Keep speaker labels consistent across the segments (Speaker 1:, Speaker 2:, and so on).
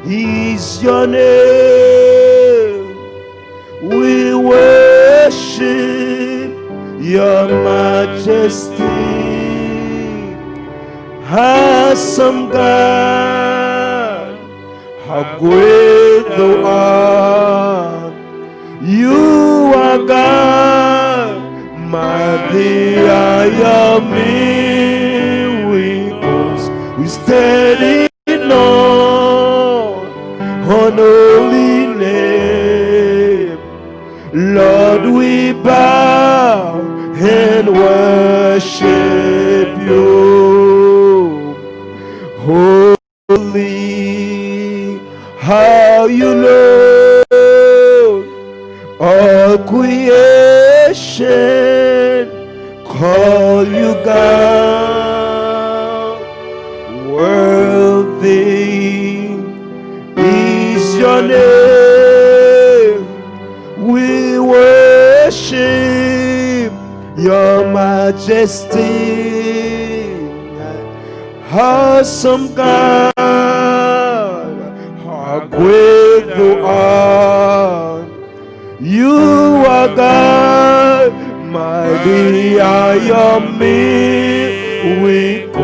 Speaker 1: is your name. We worship your majesty. Awesome God, how great thou art. You are God, mighty are your miracles. We stand in awe on holy name. Lord, we bow and worship you. Holy, how you Lord, all creation call you God. Worthy is your name. We worship your majesty. Awesome God, how great thou art. You are God, mighty are your miracles.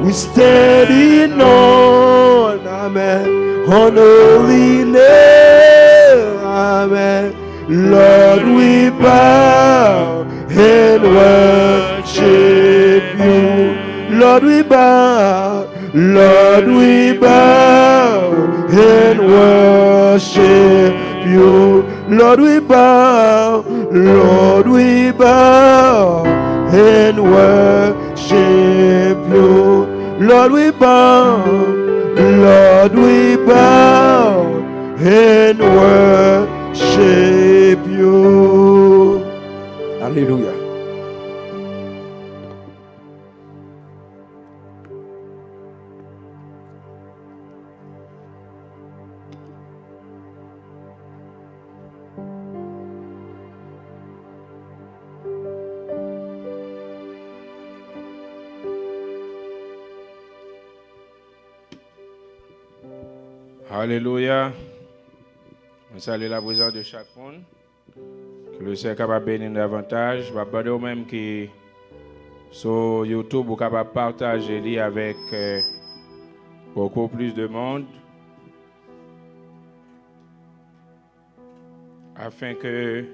Speaker 1: We stand in awe, amen, on holy name, amen. Lord, we bow and worship you. Lord, we bow, Lord, we bow and worship you. Lord, we bow, Lord, we bow and worship you. Lord, we bow, Lord, we bow and worship you. Hallelujah.
Speaker 2: Alléluia. On salue la présence de chaque monde. Que le Seigneur est capable de bénir davantage. Je vais demander aux mêmes qui sur YouTube ou capable de partager avec beaucoup plus de monde. Afin que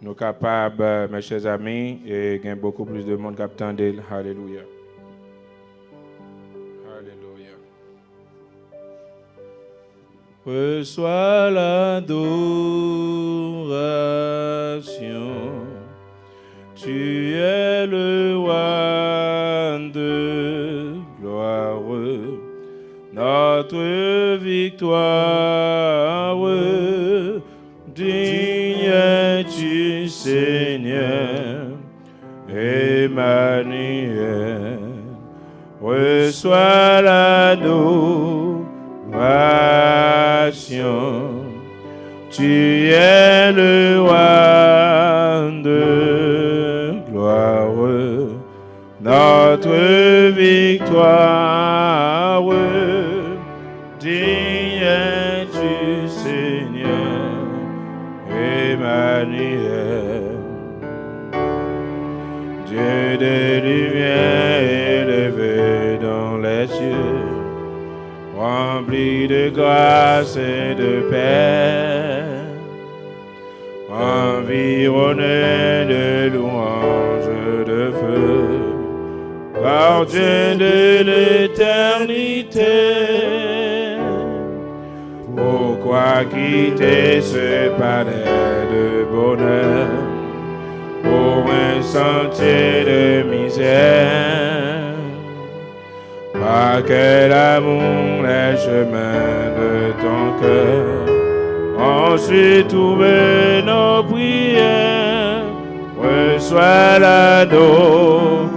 Speaker 2: nous capables, mes chers amis, et gain beaucoup plus de monde qui attendent. Alléluia. Reçois l'adoration, tu es le roi de gloire, notre victoire, digne es-tu Seigneur, Emmanuel, reçois l'adoration. Tu es le roi de gloire, notre victoire, digne es-tu Seigneur, Emmanuel, Dieu de lumière élevé dans les cieux, rempli de grâce et de paix, environné de louanges de feu, gardien de l'éternité. Pourquoi quitter ce palais de bonheur pour un sentier de misère? Par quel amour les chemins de ton cœur ont su trouver nos prières. Reçois l'adoration,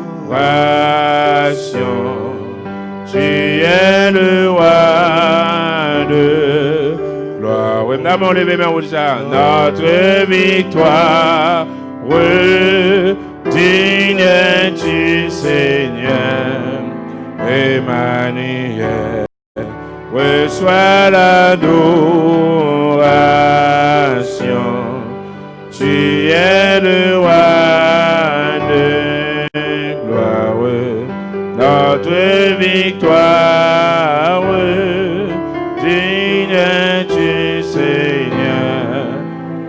Speaker 2: tu es le roi de gloire. Oui, nous levé main pour ça. Notre victoire, digne es-tu Seigneur, Emmanuel, reçois l'adoration. Tu es le roi de gloire, notre victoire. Digne es-tu, Seigneur,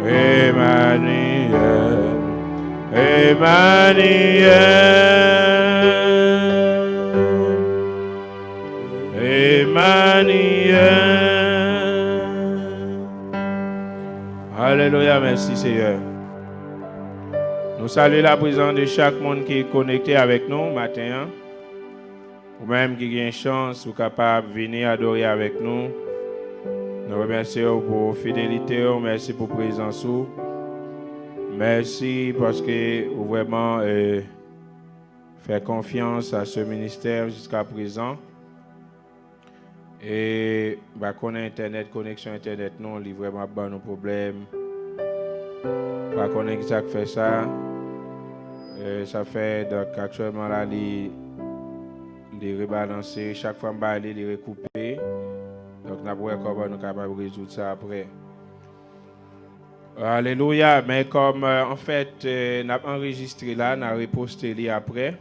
Speaker 2: Emmanuel, Emmanuel, Emmanuel. Alléluia, merci Seigneur. Nous saluons la présence de chaque monde qui est connecté avec nous matin. Ou même qui a une chance ou capable de venir adorer avec nous. Nous remercions pour votre fidélité, merci pour votre présence. Merci parce que vous vraiment fait confiance à ce ministère jusqu'à présent. Et bah, qu'on a Internet, connexion Internet, non, il y a vraiment pas de problème. Bah, qu'on a exact fait ça. Ça fait donc actuellement là, les rebalancer. Chaque fois, on va aller les recouper. Donc, nous avons comment nous capables de résoudre ça après. Alléluia. Mais comme en fait, nous avons enregistré là, nous avons reposté après.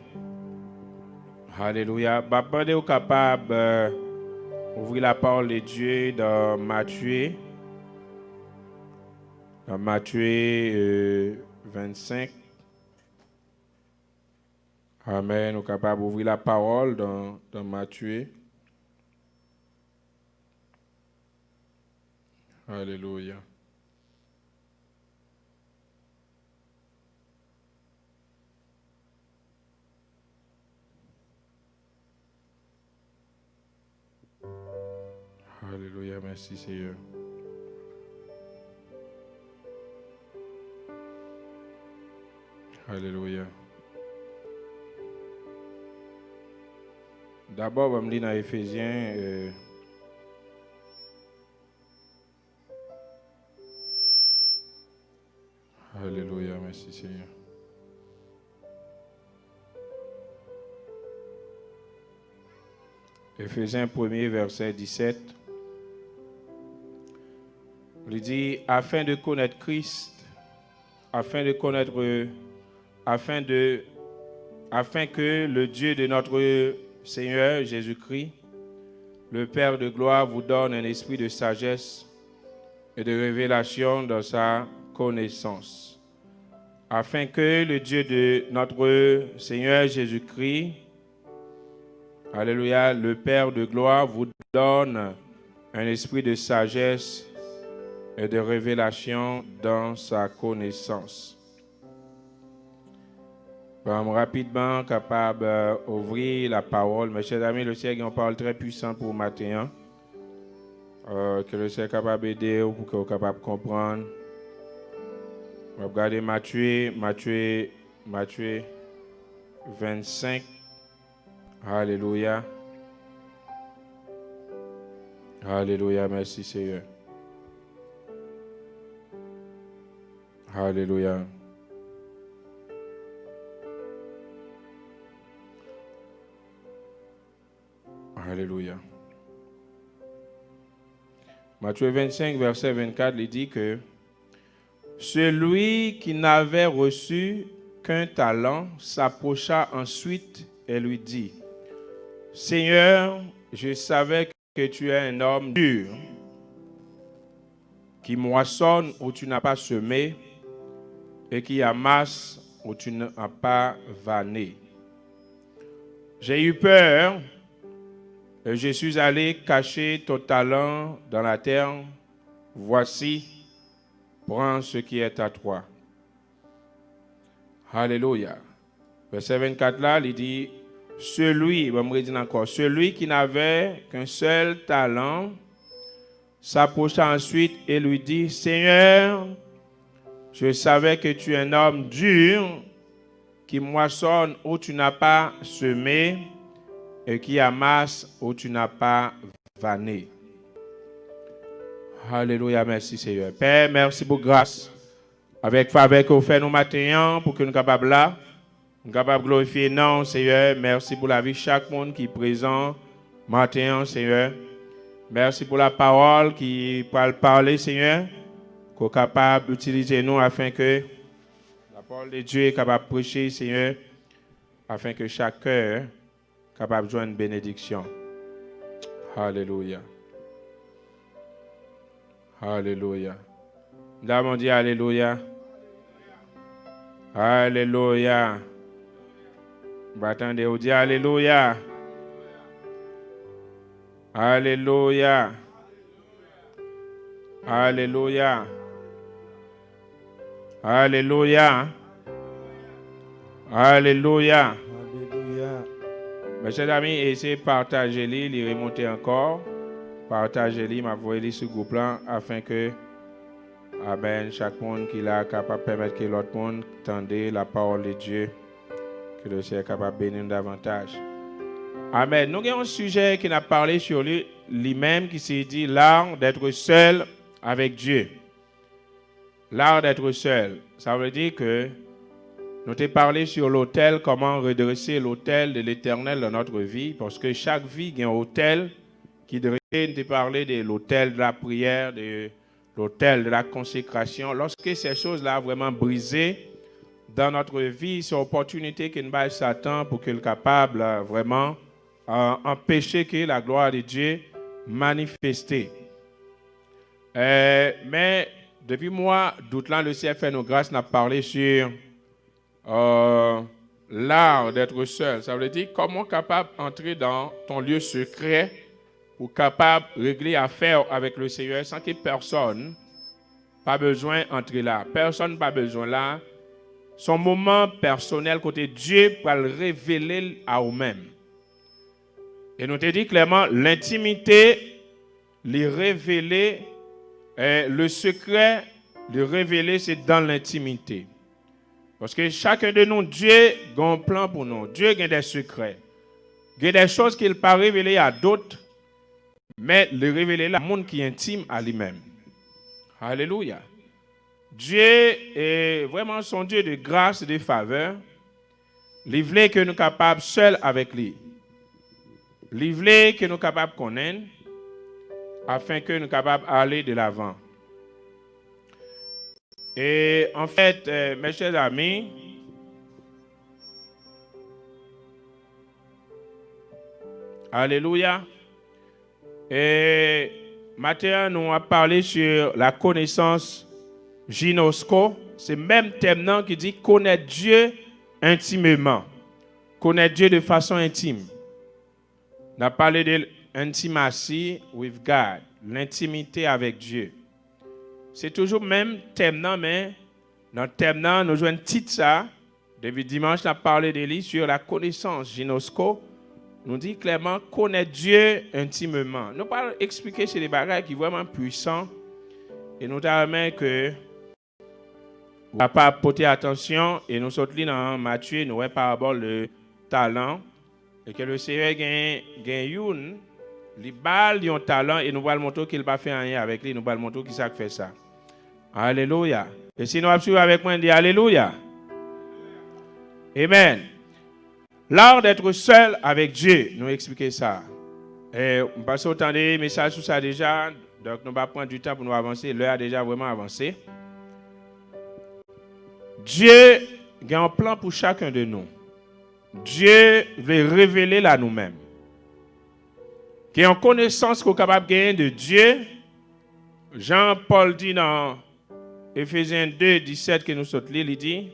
Speaker 2: Alléluia. Je vais vous capable d'ouvrir la parole de Dieu dans Matthieu. Dans Matthieu 25. Amen. Nous sommes capables d'ouvrir la parole dans Matthieu. Alléluia. Alléluia. Merci Seigneur. Alléluia. D'abord, on me dit dans Éphésiens. Alléluia, merci Seigneur. Éphésiens 1er, verset 17. Il dit, afin de connaître Christ, afin que le Dieu de notre Seigneur Jésus-Christ, le Père de gloire, vous donne un esprit de sagesse et de révélation dans sa connaissance. Afin que le Dieu de notre Seigneur Jésus-Christ, alléluia, le Père de gloire, vous donne un esprit de sagesse et de révélation dans sa connaissance. Rapidement, capable d'ouvrir la parole. Mes chers amis, le Seigneur a une parole très puissante pour matin. Que le Seigneur est capable d'aider pour que vous soyez capable de comprendre. On va regarder Matthieu 25. Alléluia. Alléluia, merci Seigneur. Alléluia. Alléluia. Matthieu 25, verset 24, il dit que celui qui n'avait reçu qu'un talent s'approcha ensuite et lui dit, Seigneur, je savais que tu es un homme dur, qui moissonne où tu n'as pas semé et qui amasse où tu n'as pas vanné. J'ai eu peur et je suis allé cacher ton talent dans la terre. Voici, prends ce qui est à toi. Alléluia. Verset 24 là, il dit, celui qui n'avait qu'un seul talent s'approcha ensuite et lui dit, Seigneur, je savais que tu es un homme dur, qui moissonne où tu n'as pas semé et qui amasse où tu n'as pas vanné. Alléluia, merci Seigneur. Père, merci pour grâce. Avec faveur que vous faites nous matin pour que nous soyons capables là. Nous sommes capables de glorifier non, Seigneur. Merci pour la vie de chaque monde qui est présent matin, Seigneur. Merci pour la parole qui va parler, Seigneur, qu'on est capable d'utiliser nous afin que la parole de Dieu est capable de prêcher, Seigneur, afin que chaque cœur soit capable de joindre une bénédiction. Alléluia. Alléluia. Nous avons dit Alléluia. Alléluia. Attendez, on dit Alléluia. Alléluia. Alléluia. Alléluia. Alléluia.
Speaker 1: Alléluia.
Speaker 2: Mes chers amis, essayez de partager les remonter encore. Partagez-les, m'envoyez-les sur le groupe là, afin que amen, chaque monde qui est capable de permettre que l'autre monde tende la parole de Dieu, que le Seigneur est capable de bénir davantage. Amen. Nous avons un sujet qui a parlé sur lui-même, qui s'est dit l'art d'être seul avec Dieu. L'art d'être seul. Ça veut dire que nous t'ai parlé sur l'autel, comment redresser l'autel de l'Éternel dans notre vie, parce que chaque vie a un autel qui devrait nous parler de l'autel de la prière, de l'autel de la consécration. Lorsque ces choses-là vraiment brisées dans notre vie, c'est l'opportunité que nous avons Satan pour qu'il soit capable vraiment empêcher que la gloire de Dieu manifeste. Mais depuis moi, doute là, le Seigneur fait nos grâces, n'a parlé sur l'art d'être seul. Ça veut dire comment capable d'entrer dans ton lieu secret ou capable de régler affaire avec le Seigneur sans que personne pas besoin d'entrer là. Personne pas besoin là. Son moment personnel côté Dieu pour le révéler à vous-même. Et nous te dit clairement, l'intimité, les révéler, le secret, le révéler, c'est dans l'intimité. Parce que chacun de nous, Dieu a un plan pour nous. Dieu a des secrets. Il y a des choses qu'il peut révéler à d'autres, mais le révéler à monde qui est intime à lui-même. Alléluia. Dieu est vraiment son Dieu de grâce et de faveur. Il veut que nous soyons capables seuls avec lui. Il veut que nous soyons capables de connaître afin que nous soyons capables d'aller de l'avant. Et en fait, mes chers amis, alléluia. Et maintenant, nous avons parlé sur la connaissance gynosco. C'est le même thème qui dit connaître Dieu intimement. Connaître Dieu de façon intime. On a parlé de l'intimacy with God, l'intimité avec Dieu. C'est toujours le même thème, mais dans le thème, nous jouons un titre ça. Depuis dimanche, on a parlé de lui sur la connaissance gynosco. Nous dit clairement connaître Dieu intimement. Nous parlons expliquer sur les bagages qui sont vraiment puissants. Et nous avons que vous n'avez pas porté attention. Et nous sommes dans Matthieu, nous avons parabole le talent. Et que le Seigneur gagne les balles ont talent et nous allons montrer qu'il va faire rien avec lui. Nous allons montrer qui ça fait ça. Alléluia. Et si nous suivons avec moi, on dit Alléluia. Amen. L'art d'être seul avec Dieu, nous expliquer ça. Et on passe autant de messages sur ça déjà, donc nous allons prendre du temps pour nous avancer. L'heure a déjà vraiment avancé. Dieu a un plan pour chacun de nous. Dieu veut révéler à nous-mêmes. Qui est en connaissance qu'on est capable de gagner de Dieu. Jean-Paul dit dans Éphésiens 2, 17 que nous sommes lire, il dit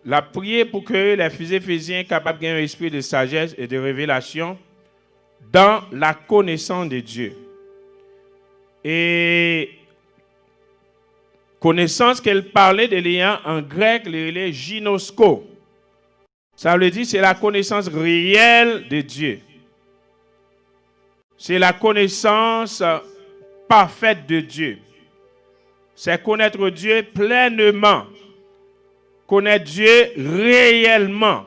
Speaker 2: la prière pour que les fils éphésiens capables de gagner un esprit de sagesse et de révélation dans la connaissance de Dieu. Et connaissance qu'elle parlait de liens en grec, les gynosko. Ça veut dire c'est la connaissance réelle de Dieu. C'est la connaissance parfaite de Dieu. C'est connaître Dieu pleinement. Connaître Dieu réellement.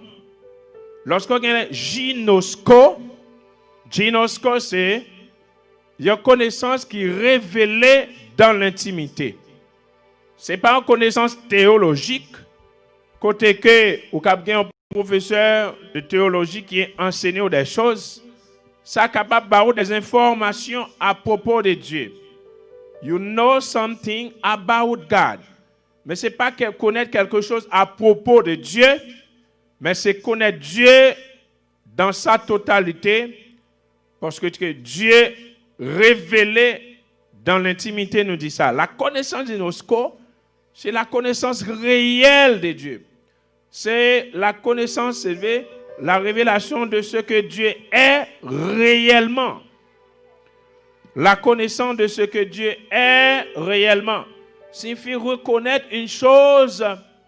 Speaker 2: Lorsqu'on a gynosko, c'est une connaissance qui est révélée dans l'intimité. Ce n'est pas une connaissance théologique, côté que vous avez un professeur de théologie qui est enseigné des choses, ça capable d'avoir des informations à propos de Dieu. You know something about God. Mais ce n'est pas connaître quelque chose à propos de Dieu, mais c'est connaître Dieu dans sa totalité, parce que Dieu révélé dans l'intimité nous dit ça. La connaissance de Gnosko, c'est la connaissance réelle de Dieu. C'est la connaissance, c'est la révélation de ce que Dieu est réellement. La connaissance de ce que Dieu est réellement signifie reconnaître une chose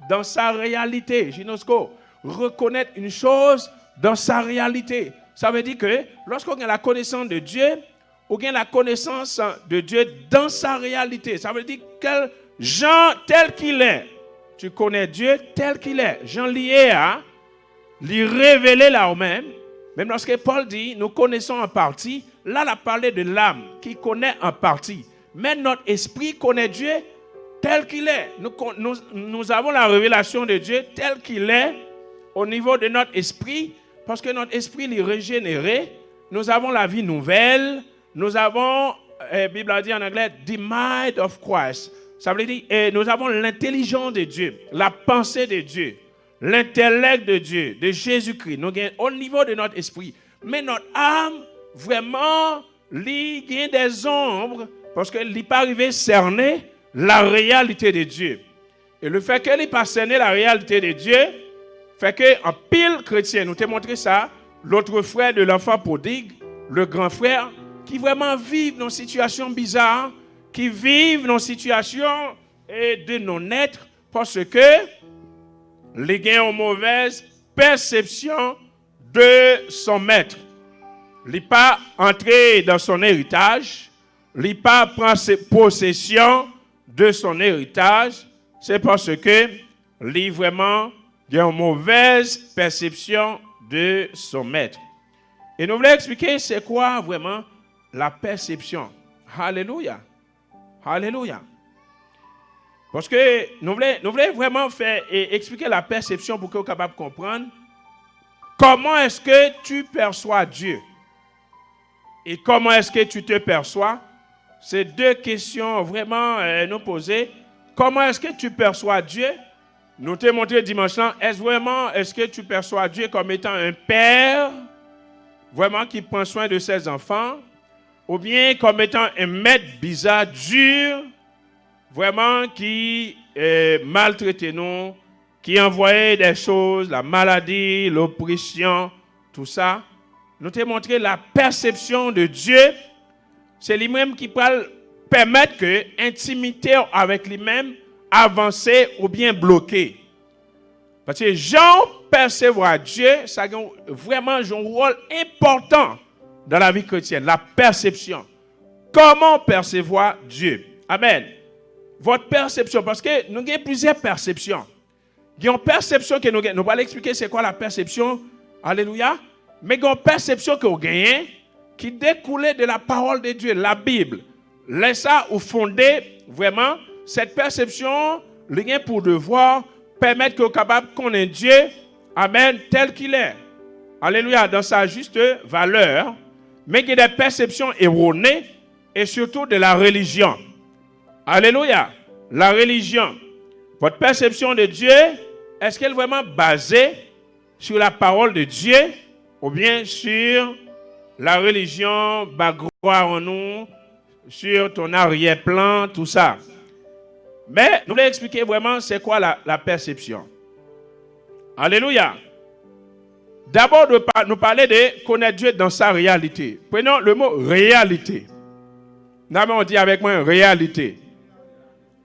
Speaker 2: dans sa réalité. Ginosko, reconnaître une chose dans sa réalité. Ça veut dire que lorsqu'on a la connaissance de Dieu, on a la connaissance de Dieu dans sa réalité. Ça veut dire que Jean tel qu'il est, tu connais Dieu tel qu'il est. Jean lié à lui révéler là même. Même lorsque Paul dit, nous connaissons en partie, là, il a parlé de l'âme qui connaît en partie. Mais notre esprit connaît Dieu tel qu'il est. Nous avons la révélation de Dieu tel qu'il est au niveau de notre esprit, parce que notre esprit est régénéré. Nous avons la vie nouvelle. Nous avons, la Bible a dit en anglais, the mind of Christ. Ça veut dire, nous avons l'intelligence de Dieu, la pensée de Dieu, l'intellect de Dieu, de Jésus-Christ. Nous avons au niveau de notre esprit. Mais notre âme, vraiment, il y a des ombres, parce qu'il n'est pas arrivé à cerner la réalité de Dieu. Et le fait qu'il n'ait pas cerné la réalité de Dieu, fait qu'en pile chrétien, nous t'ai montré ça, l'autre frère de l'enfant prodigue, le grand frère, qui vraiment vivent dans une situation bizarre, qui vivent dans une situation de non-être, parce que les gens ont une mauvaise perception de son maître. Il n'est pas entré dans son héritage, il n'est pas prend possession de son héritage, c'est parce que il vraiment a une mauvaise perception de son maître. Et nous voulons expliquer c'est quoi vraiment la perception. Alléluia. Alléluia. Parce que nous voulons vraiment faire et expliquer la perception pour que vous soyez capable de comprendre comment est-ce que tu perçois Dieu et comment est-ce que tu te perçois. C'est deux questions vraiment nous poser. Comment est-ce que tu perçois Dieu? Nous t'ai montré dimanche là, est-ce que tu perçois Dieu comme étant un père vraiment qui prend soin de ses enfants, ou bien comme étant un maître bizarre, dur, vraiment qui maltraitait nous, qui envoyait des choses, la maladie, l'oppression, tout ça. Nous t'ai montré la perception de Dieu. C'est lui-même qui peut permettre que l'intimité avec lui-même avancer ou bien bloquer. Parce que Jean percevoir Dieu, ça a vraiment un rôle important dans la vie chrétienne, la perception. Comment percevoir Dieu? Amen. Votre perception, parce que nous avons plusieurs perceptions. Il y a une perception que nous allons expliquer c'est quoi la perception. Alléluia. Mais il y a une perception que vous gagnez qui découle de la parole de Dieu, la Bible. Laissez-ça ou fonder vraiment cette perception, rien pour devoir permettre que vous soyez capable de connaître Dieu, amen, tel qu'il est. Alléluia, dans sa juste valeur, mais il y a des perceptions erronées et surtout de la religion. Alléluia, la religion. Votre perception de Dieu, est-ce qu'elle est vraiment basée sur la parole de Dieu ou bien sur la religion, croire en nous, sur ton arrière-plan, tout ça? Mais nous voulons expliquer vraiment c'est quoi la perception. Alléluia. D'abord, nous parler de connaître Dieu dans sa réalité. Prenons le mot réalité. On dit avec moi réalité.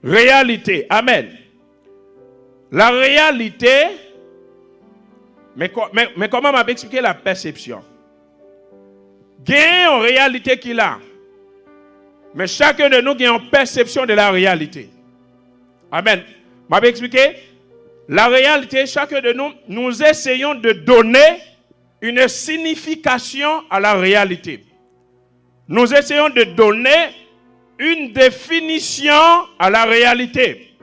Speaker 2: Réalité. Amen. La réalité, mais comment m'a expliqué la perception? Gain en réalité qu'il a. Mais chacun de nous a une perception de la réalité. Amen. Je vais expliquer. La réalité, chacun de nous, nous essayons de donner une signification à la réalité. Nous essayons de donner une définition à la réalité.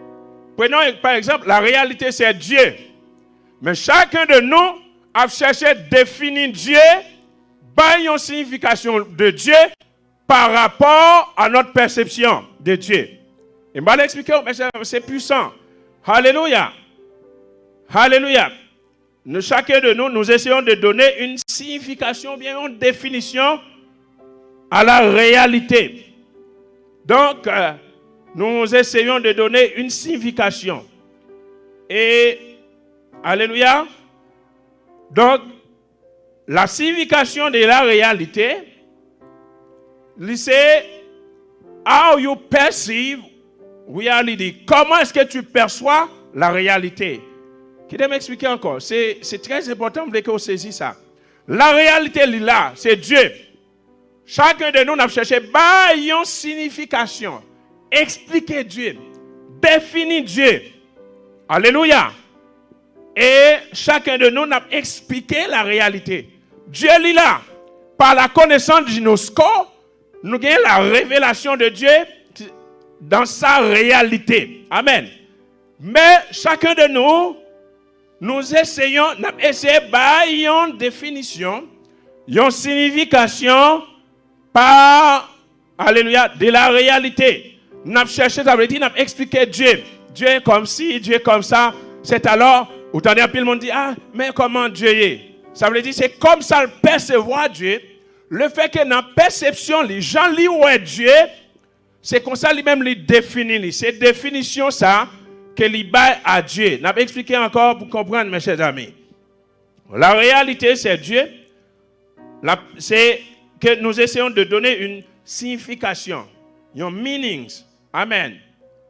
Speaker 2: Prenons par exemple, la réalité c'est Dieu. Mais chacun de nous a cherché à définir Dieu une signification de Dieu par rapport à notre perception de Dieu. Et je vais l'expliquer, mais c'est puissant. Alléluia. Alléluia. Nous, chacun de nous, nous essayons de donner une signification, bien une définition à la réalité. Donc, nous essayons de donner une signification. Et, alléluia. Donc, la signification de la réalité, c'est how you perceive reality. Comment est-ce que tu perçois la réalité? Qui doit m'expliquer encore? C'est très important que vous saisissiez ça. La réalité, là, c'est Dieu. Chacun de nous a cherché une signification. Expliquer Dieu. Définir Dieu. Alléluia. Et chacun de nous a expliqué la réalité. Dieu est là. Par la connaissance de Gnosco, nous avons la révélation de Dieu dans sa réalité. Amen. Mais chacun de nous, nous essayons une définition, une signification par, alléluia, de la réalité. Nous avons cherché, ça veut dire, nous avons expliqué Dieu. Dieu est comme ci, Dieu est comme ça. C'est alors, où t'en as le monde dit, ah, mais comment Dieu est? Ça veut dire, c'est comme ça le percevoir Dieu. Le fait que dans la perception, les gens lisent où est Dieu, c'est comme ça lui-même les définit. C'est définition ça que les bail à Dieu. Je vais expliquer encore pour comprendre, mes chers amis. La réalité, c'est Dieu. C'est que nous essayons de donner une signification, un meaning. Amen.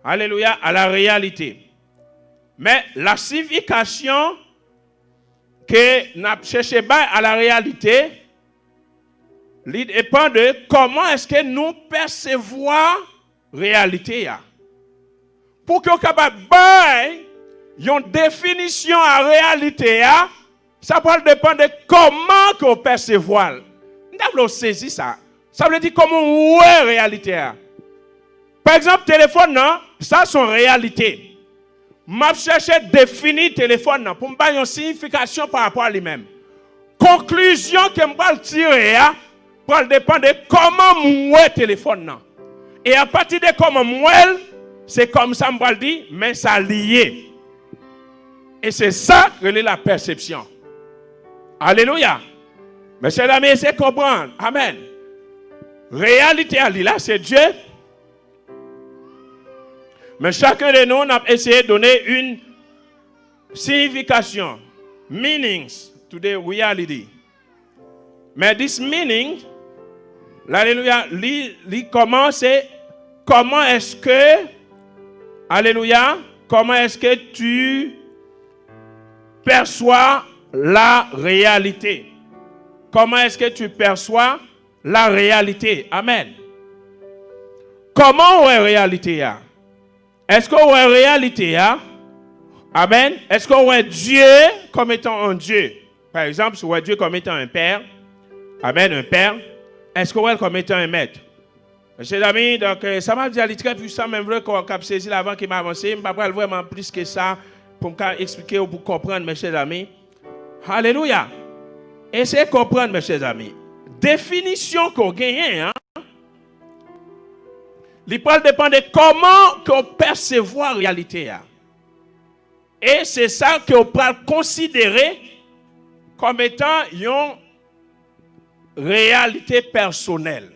Speaker 2: Alléluia, à la réalité. Mais la signification que nous cherchons à la réalité, il dépend de comment est-ce que nous percevons la réalité. Pour que nous soyons capables de une définition à la réalité, ça peut dépendre de comment nous percevons. Nous devons saisir ça. Ça veut dire comment on voit la réalité. Par exemple, le téléphone, ça c'est une réalité. Je cherche à définir le téléphone pour me donner une signification par rapport à lui-même. Conclusion que je vais tirer, pour dépendre de comment je vois le téléphone. Et à partir de comment je vois, c'est comme ça que je vais dire, mais ça lié. Et c'est ça que est la perception. Alléluia. Mais chers amis, c'est comprendre. Amen. Réalité, là, c'est Dieu. Mais chacun de nous a essayé de donner une signification, meanings to the reality. Mais this meaning, alléluia, comment est-ce que, alléluia, comment est-ce que tu perçois la réalité? Comment est-ce que tu perçois la réalité? Amen. Comment est la réalité? Est-ce qu'on voit la réalité? Amen. Est-ce qu'on voit Dieu comme étant un Dieu? Par exemple, si on voit Dieu comme étant un père. Amen, un père. Est-ce qu'on voit comme étant un maître? Chers amis, donc, ça m'a dit très puissant, même vrai qu'on a saisi avant qu'il m'a avancé. Je ne vais pas vraiment plus que ça pour expliquer ou pour comprendre, mes chers amis. Alléluia. Essayez de comprendre, mes chers amis. Définition qu'on gagne, il peut dépendre de comment on perçoit la réalité. Et c'est ça qu'on peut considérer comme étant une réalité personnelle.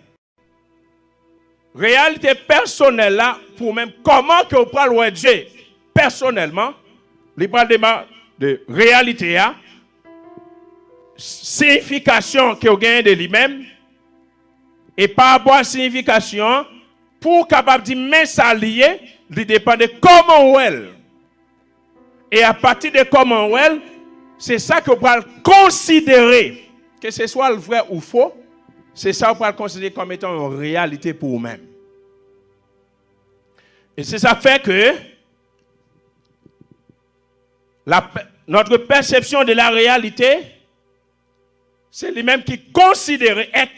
Speaker 2: Réalité personnelle là, pour même comment on peut voir Dieu personnellement, il peut dépendre de réalité, signification qu'on gagne de lui-même, et par rapport à la signification, pour capable de dire mais ça lié, il dépend de comment on est. Et à partir de comment on est, c'est ça que vous pouvez considérer, que ce soit le vrai ou faux, c'est ça que vous pouvez considérer comme étant une réalité pour vous-même. Et c'est ça fait que notre perception de la réalité, c'est lui-même qui est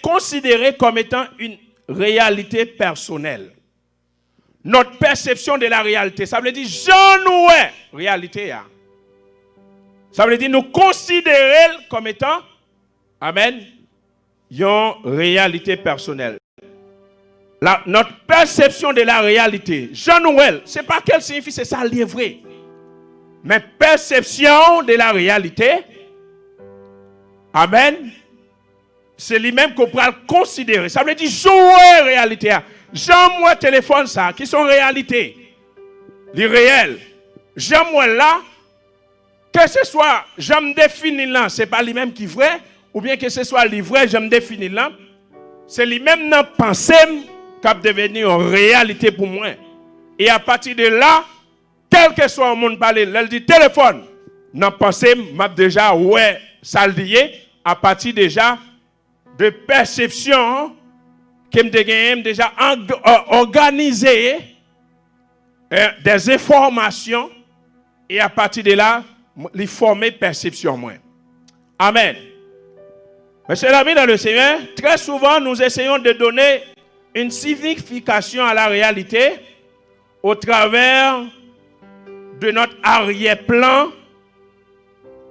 Speaker 2: considéré comme étant une réalité personnelle. Notre perception de la réalité, ça veut dire j'en ouais réalité. Ça veut dire nous considérer comme étant, amen, une réalité personnelle. Notre perception de la réalité, Jean-Noël, ce n'est pas qu'elle signifie, c'est ça, c'est vrai. Mais perception de la réalité, amen, c'est lui-même qu'on pourra considérer. Ça veut dire jouer réalité. J'aime téléphone ça, qui sont réalité. Les réels. J'aime là, que ce soit, j'aime définir là, ce n'est pas lui-même qui est vrai, ou bien que ce soit le vrai, j'aime définir là, c'est lui-même dans pensée qui va devenir une réalité pour moi. Et à partir de là, quel que soit le monde parler, elle dit téléphone, dans pensée, m'a déjà, ouais, ça lié, à partir déjà de perception, qui me déjà organisé des informations, et à partir de là, les former perception moins. Amen. Mes chers amis dans le Seigneur, très souvent nous essayons de donner une signification à la réalité au travers de notre arrière-plan,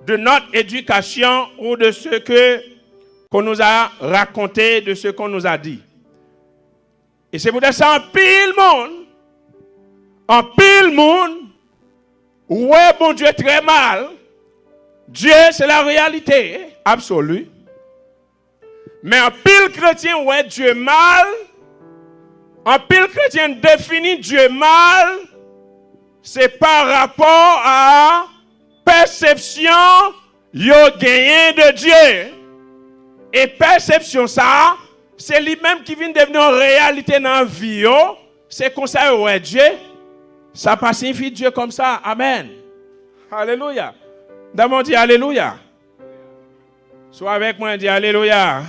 Speaker 2: de notre éducation ou de ce qu'on nous a raconté, de ce qu'on nous a dit. Et c'est pour ça en pile monde, ouais, bon Dieu, très mal. Dieu, c'est la réalité absolue. Mais en pile chrétien, ouais, Dieu mal. En pile chrétien définit Dieu mal. C'est par rapport à perception yo gagné de Dieu. Et perception ça, c'est lui-même qui vient devenir une réalité dans la vie. C'est comme ça, ouais, Dieu. Ça pas signifie Dieu comme ça. Amen. Alléluia. D'abord, dit Alléluia. Sois avec moi, dit Alléluia.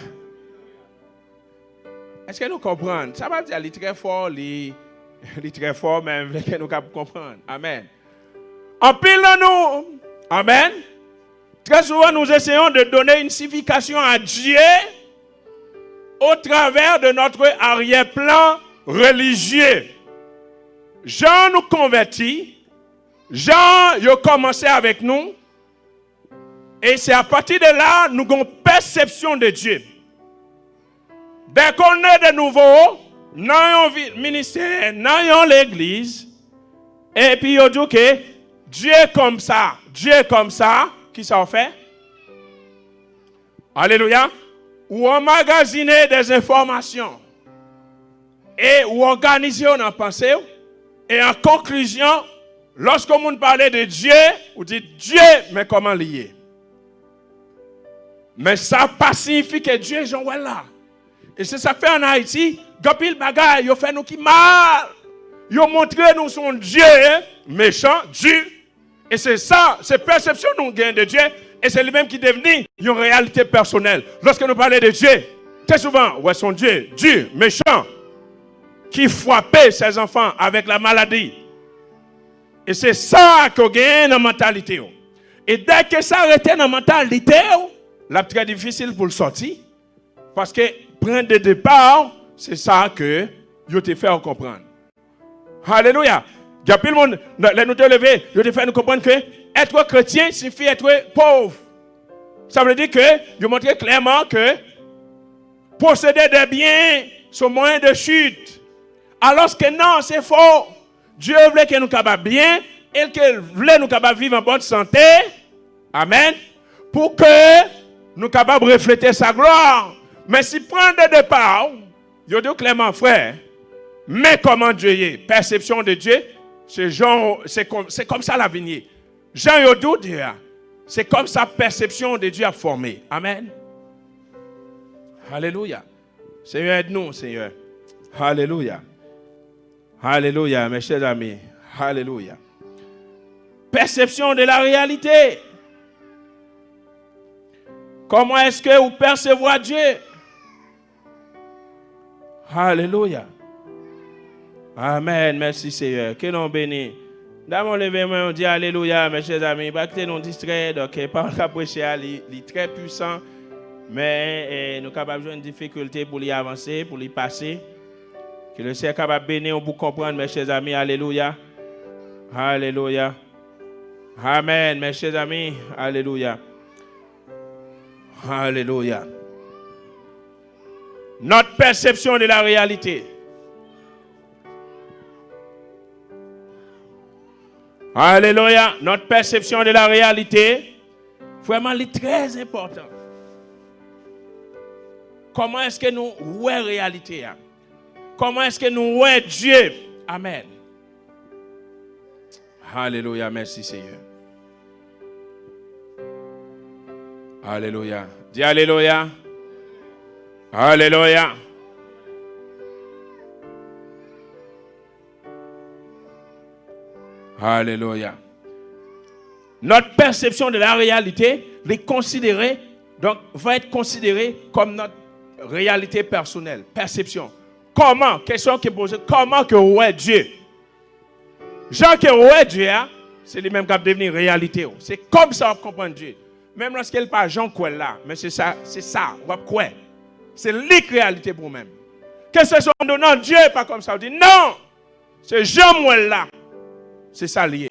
Speaker 2: Est-ce que nous comprenons? Ça va dire, il est très fort, il est très fort, mais que nous comprenons. Amen. En pile nous, amen. Très souvent, nous essayons de donner une signification à Dieu au travers de notre arrière-plan religieux. Jean nous convertit. Jean, il a commencé avec nous. Et c'est à partir de là, nous avons une perception de Dieu. Dès qu'on est de nouveau, dans le ministère, dans l'église, et puis il dit que Dieu comme ça, qui ça fait? Alléluia. Ou emmagasiner des informations. Et ou organiser en pensée. Et en conclusion, lorsque on parle de Dieu, on dit Dieu, mais comment lier? Mais ça pas signifie que Dieu est Jean là. Et c'est ça que fait en Haïti, gapil bagay, yo fait nous qui mal. Yo montré nous son Dieu méchant, Dieu. Et c'est ça, c'est perception nous gagne de Dieu. Et c'est lui-même qui est devenu une réalité personnelle. Lorsque nous parlons de Dieu, très souvent, ouais, son Dieu, Dieu méchant, qui frappait ses enfants avec la maladie. Et c'est ça qu'on gagne dans la mentalité. Et dès que ça arrête dans la mentalité, c'est très difficile pour le sortir. Parce que prendre de départ, c'est ça que je te fait comprendre. Alléluia. Il y a plus de monde, nous te lever, je te fait nous comprendre que être chrétien signifie être pauvre. Ça veut dire que je montre clairement que posséder des biens sont moyens de chute. Alors que non, c'est faux. Dieu voulait que nous capables bien et qu'il voulait nous capables vivre en bonne santé. Amen. Pour que nous capables refléter sa gloire. Mais si prendre de départ, je dis clairement, frère, mais comment Dieu est, perception de Dieu, c'est comme ça la vignée. Jean Yodou dit, c'est comme ça perception de Dieu a formé. Amen. Alléluia. Seigneur, aide-nous, Seigneur. Alléluia. Alléluia, mes chers amis. Alléluia. Perception de la réalité. Comment est-ce que vous percevez Dieu? Alléluia. Amen. Merci Seigneur. Que nous bénisse. Dans mon événement, on dit Alléluia, mes chers amis. Pas que nous distraits, donc pas prêcher, il est très puissant, mais nous sommes capables de jouer une difficulté pour y avancer, pour y passer. Que le Seigneur est capable de bénir pour comprendre, mes chers amis. Alléluia. Alléluia. Amen, mes chers amis. Alléluia. Alléluia. notre perception de la réalité. Alléluia. Notre perception de la réalité, vraiment, est très important. Comment est-ce que nous voyons la réalité? Comment est-ce que nous voyons Dieu? Amen. Alléluia. Merci Seigneur. Alléluia. Dis Alléluia. Alléluia. Alléluia. Notre perception de la réalité va être considérée comme notre réalité personnelle, perception. Comment? Question qui est posée. Comment que ouais Dieu? Jean que ouais Dieu, c'est lui même qui a devenu réalité. C'est comme ça on comprend Dieu. Même lorsqu'il n'est pas Jean quoi là, mais c'est ça, on va quoi? C'est l'unique réalité pour nous-mêmes. Que ce soit non, Dieu n'est pas comme ça. On dit non, c'est Jean moi là. C'est ça lié.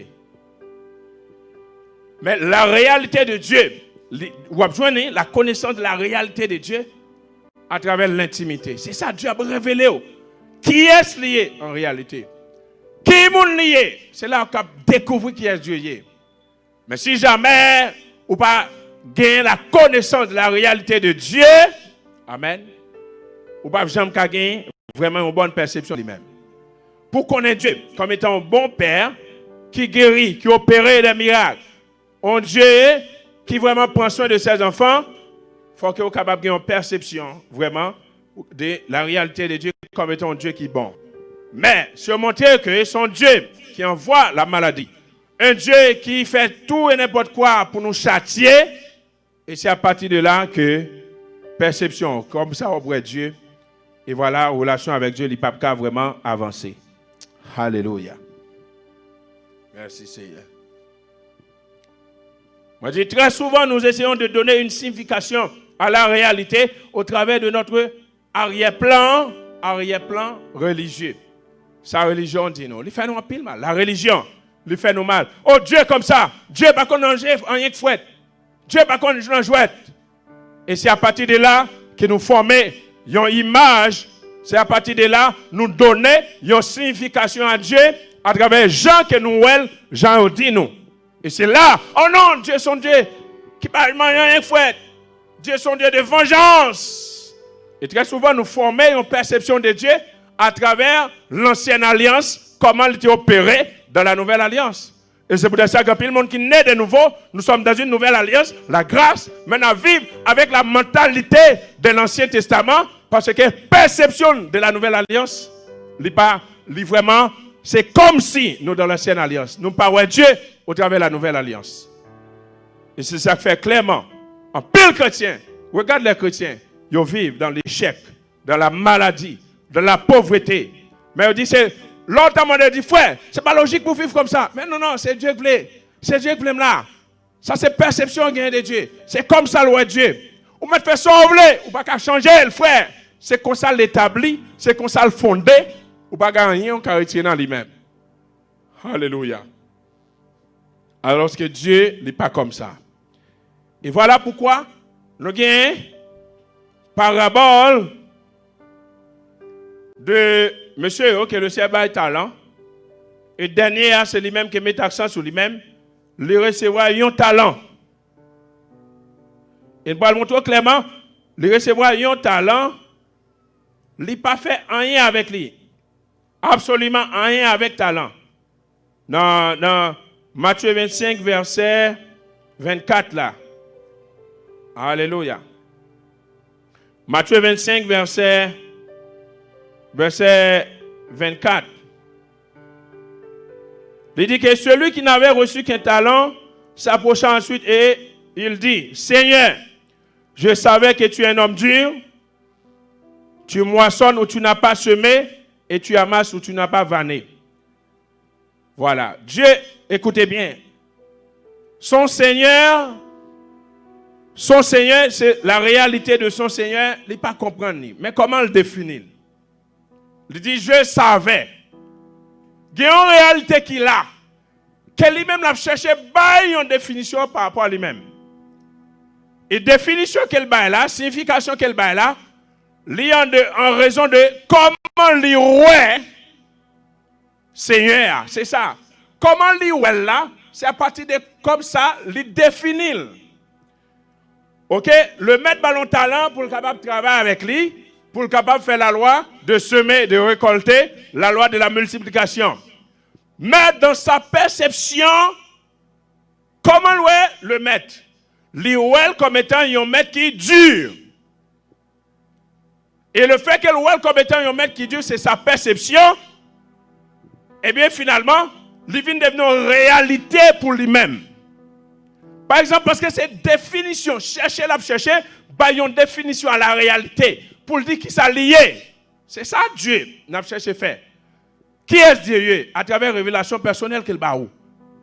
Speaker 2: Mais la réalité de Dieu, vous avez la connaissance de la réalité de Dieu à travers l'intimité. C'est ça, Dieu a révélé. Qui est lié en réalité? Qui est lié? C'est là qu'on a découvert qui est Dieu. Mais si jamais ou pas gagner la connaissance de la réalité de Dieu, amen, ou pas jamais gagner vraiment une bonne perception de lui-même. Pour connaître Dieu comme étant un bon père qui guérit, qui opère des miracles, un Dieu qui vraiment prend soin de ses enfants, il faut qu'il soit capable de gagner une perception vraiment de la réalité de Dieu comme étant un Dieu qui est bon. Mais surmonter que son Dieu qui envoie la maladie, un Dieu qui fait tout et n'importe quoi pour nous châtier, et c'est à partir de là que perception, comme ça, auprès de Dieu, et voilà, relation avec Dieu, il ne peut pas vraiment avancer. Alléluia. Merci Seigneur. Moi, je dis très souvent, nous essayons de donner une signification à la réalité au travers de notre arrière-plan religieux. Sa religion dit non. Il fait nous un pile mal. La religion, il fait nous mal. Oh, Dieu comme ça. Dieu pas qu'on en rien que fouette. Dieu pas qu'on en jouette. Et c'est à partir de là que nous formons une image. C'est à partir de là nous donner une signification à Dieu à travers Jean que nous voyons, Jean dit nous. Et c'est là, oh non, Dieu son Dieu qui pas rien que fouette. Dieu son Dieu de vengeance. Et très souvent nous formons une perception de Dieu à travers l'ancienne alliance, comment il était opéré dans la nouvelle alliance. Et c'est pour ça que tout le monde qui naît de nouveau, nous sommes dans une nouvelle alliance, la grâce, maintenant vivre avec la mentalité de l'Ancien Testament, parce que perception de la nouvelle alliance, vraiment, c'est comme si nous dans l'ancienne alliance, nous parlons Dieu au travers de la nouvelle alliance. Et c'est ça qui fait clairement, en pile chrétien, regarde les chrétiens, ils vivent dans l'échec, dans la maladie, dans la pauvreté. Mais on dit, c'est longtemps on a dit, frère, c'est pas logique pour vivre comme ça. Mais non, c'est Dieu qui voulait. C'est Dieu qui voulait là. Ça, c'est perception de Dieu. C'est comme ça, le Dieu. Ou mettre fait ça, ou pas qu'à changer, le frère. C'est comme ça l'établi, c'est comme ça le fondé, ou pas gagner, on peut retirer dans lui-même. Alléluia. Alors que Dieu n'est pas comme ça. Et voilà pourquoi nous avons parabole de monsieur qui le serveur talent. Et dernier, c'est lui-même qui met accent sur lui-même. Il recevra un talent. Et pour le montrer clairement, il recevra un talent. Il n'a pas fait rien avec lui. Absolument rien avec talent. Dans Matthieu 25, verset 24 là. Alléluia. Matthieu 25, verset 24. Il dit que celui qui n'avait reçu qu'un talent s'approcha ensuite et il dit, Seigneur, je savais que tu es un homme dur, tu moissonnes où tu n'as pas semé et tu amasses où tu n'as pas vanné. Voilà. Dieu, écoutez bien, son Seigneur, c'est la réalité de son Seigneur, il n'est pas comprendre. Mais comment le définir? Il dit, je savais. Il y a une réalité qu'il a. Que lui-même a cherché une définition par rapport à lui-même. Et définition qu'elle baille là, signification qu'elle baille là, En raison de comment li ouais Seigneur, c'est ça. Comment li ouais là, c'est à partir de comme ça, li définit. OK, le maître ballon talent pour le capable de travailler avec lui, pour le capable de faire la loi de semer, de récolter, la loi de la multiplication. Mais dans sa perception, comment le maître? Li ouais comme étant un maître qui dure. Et le fait qu'elle voit comme étant un maître qui dure, c'est sa perception. Eh bien, finalement, il vient devenir une réalité pour lui-même. Par exemple, parce que c'est définition, chercher, bah, il y a une définition à la réalité. Pour dire qui s'est lié. C'est ça Dieu, n'a cherché faire. Qui est Dieu? À travers la révélation personnelle qu'il a eu.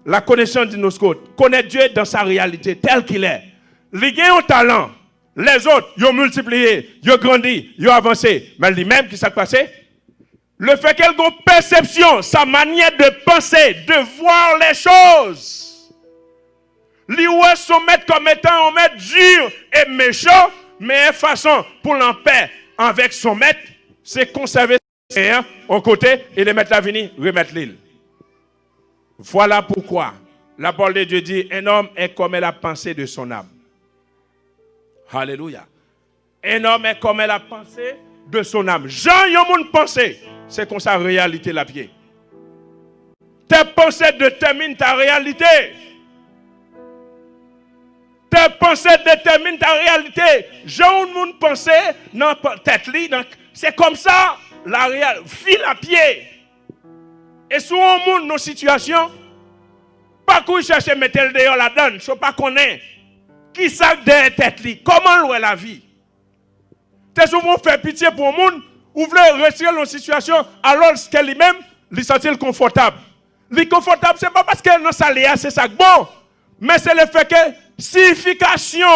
Speaker 2: La connaissance de nos côtes. Connaître Dieu dans sa réalité, tel qu'il est. Il a un talent. Les autres, ils ont multiplié, ils ont grandi, ils ont avancé. Mais lui-même, qui s'est passé? Le fait qu'elle ait une perception, sa manière de penser, de voir les choses. Lui, ouais, son maître comme étant un maître dur et méchant, mais une façon pour l'en paix avec son maître, c'est conserver son au côté et les mettre à venir, remettre l'île. Voilà pourquoi la parole de Dieu dit, un homme est comme la pensée de son âme. Alléluia. Un homme est comme la pensée de son âme. Jean, il y a une pensée. C'est comme ça, réalité, la pied. Tes pensées déterminent ta réalité. Tes pensées déterminent ta réalité. Jean, une pensée dans ta tête. C'est comme ça, la réalité. File à pied. Et souvent, on monte nos situations. Pas qu'on cherche à mettre le dehors là-dedans. Je ne sais pas qu'on est. Qui savent derrière tête li? Comment louer la vie? T'es souvent fait pitié pour le monde, ou voulez retirer la situation alors qu'elle lui-même, lui sentit confortable. Lui confortable, c'est pas parce qu'elle n'a pas l'air, c'est ça bon, mais c'est le fait que signification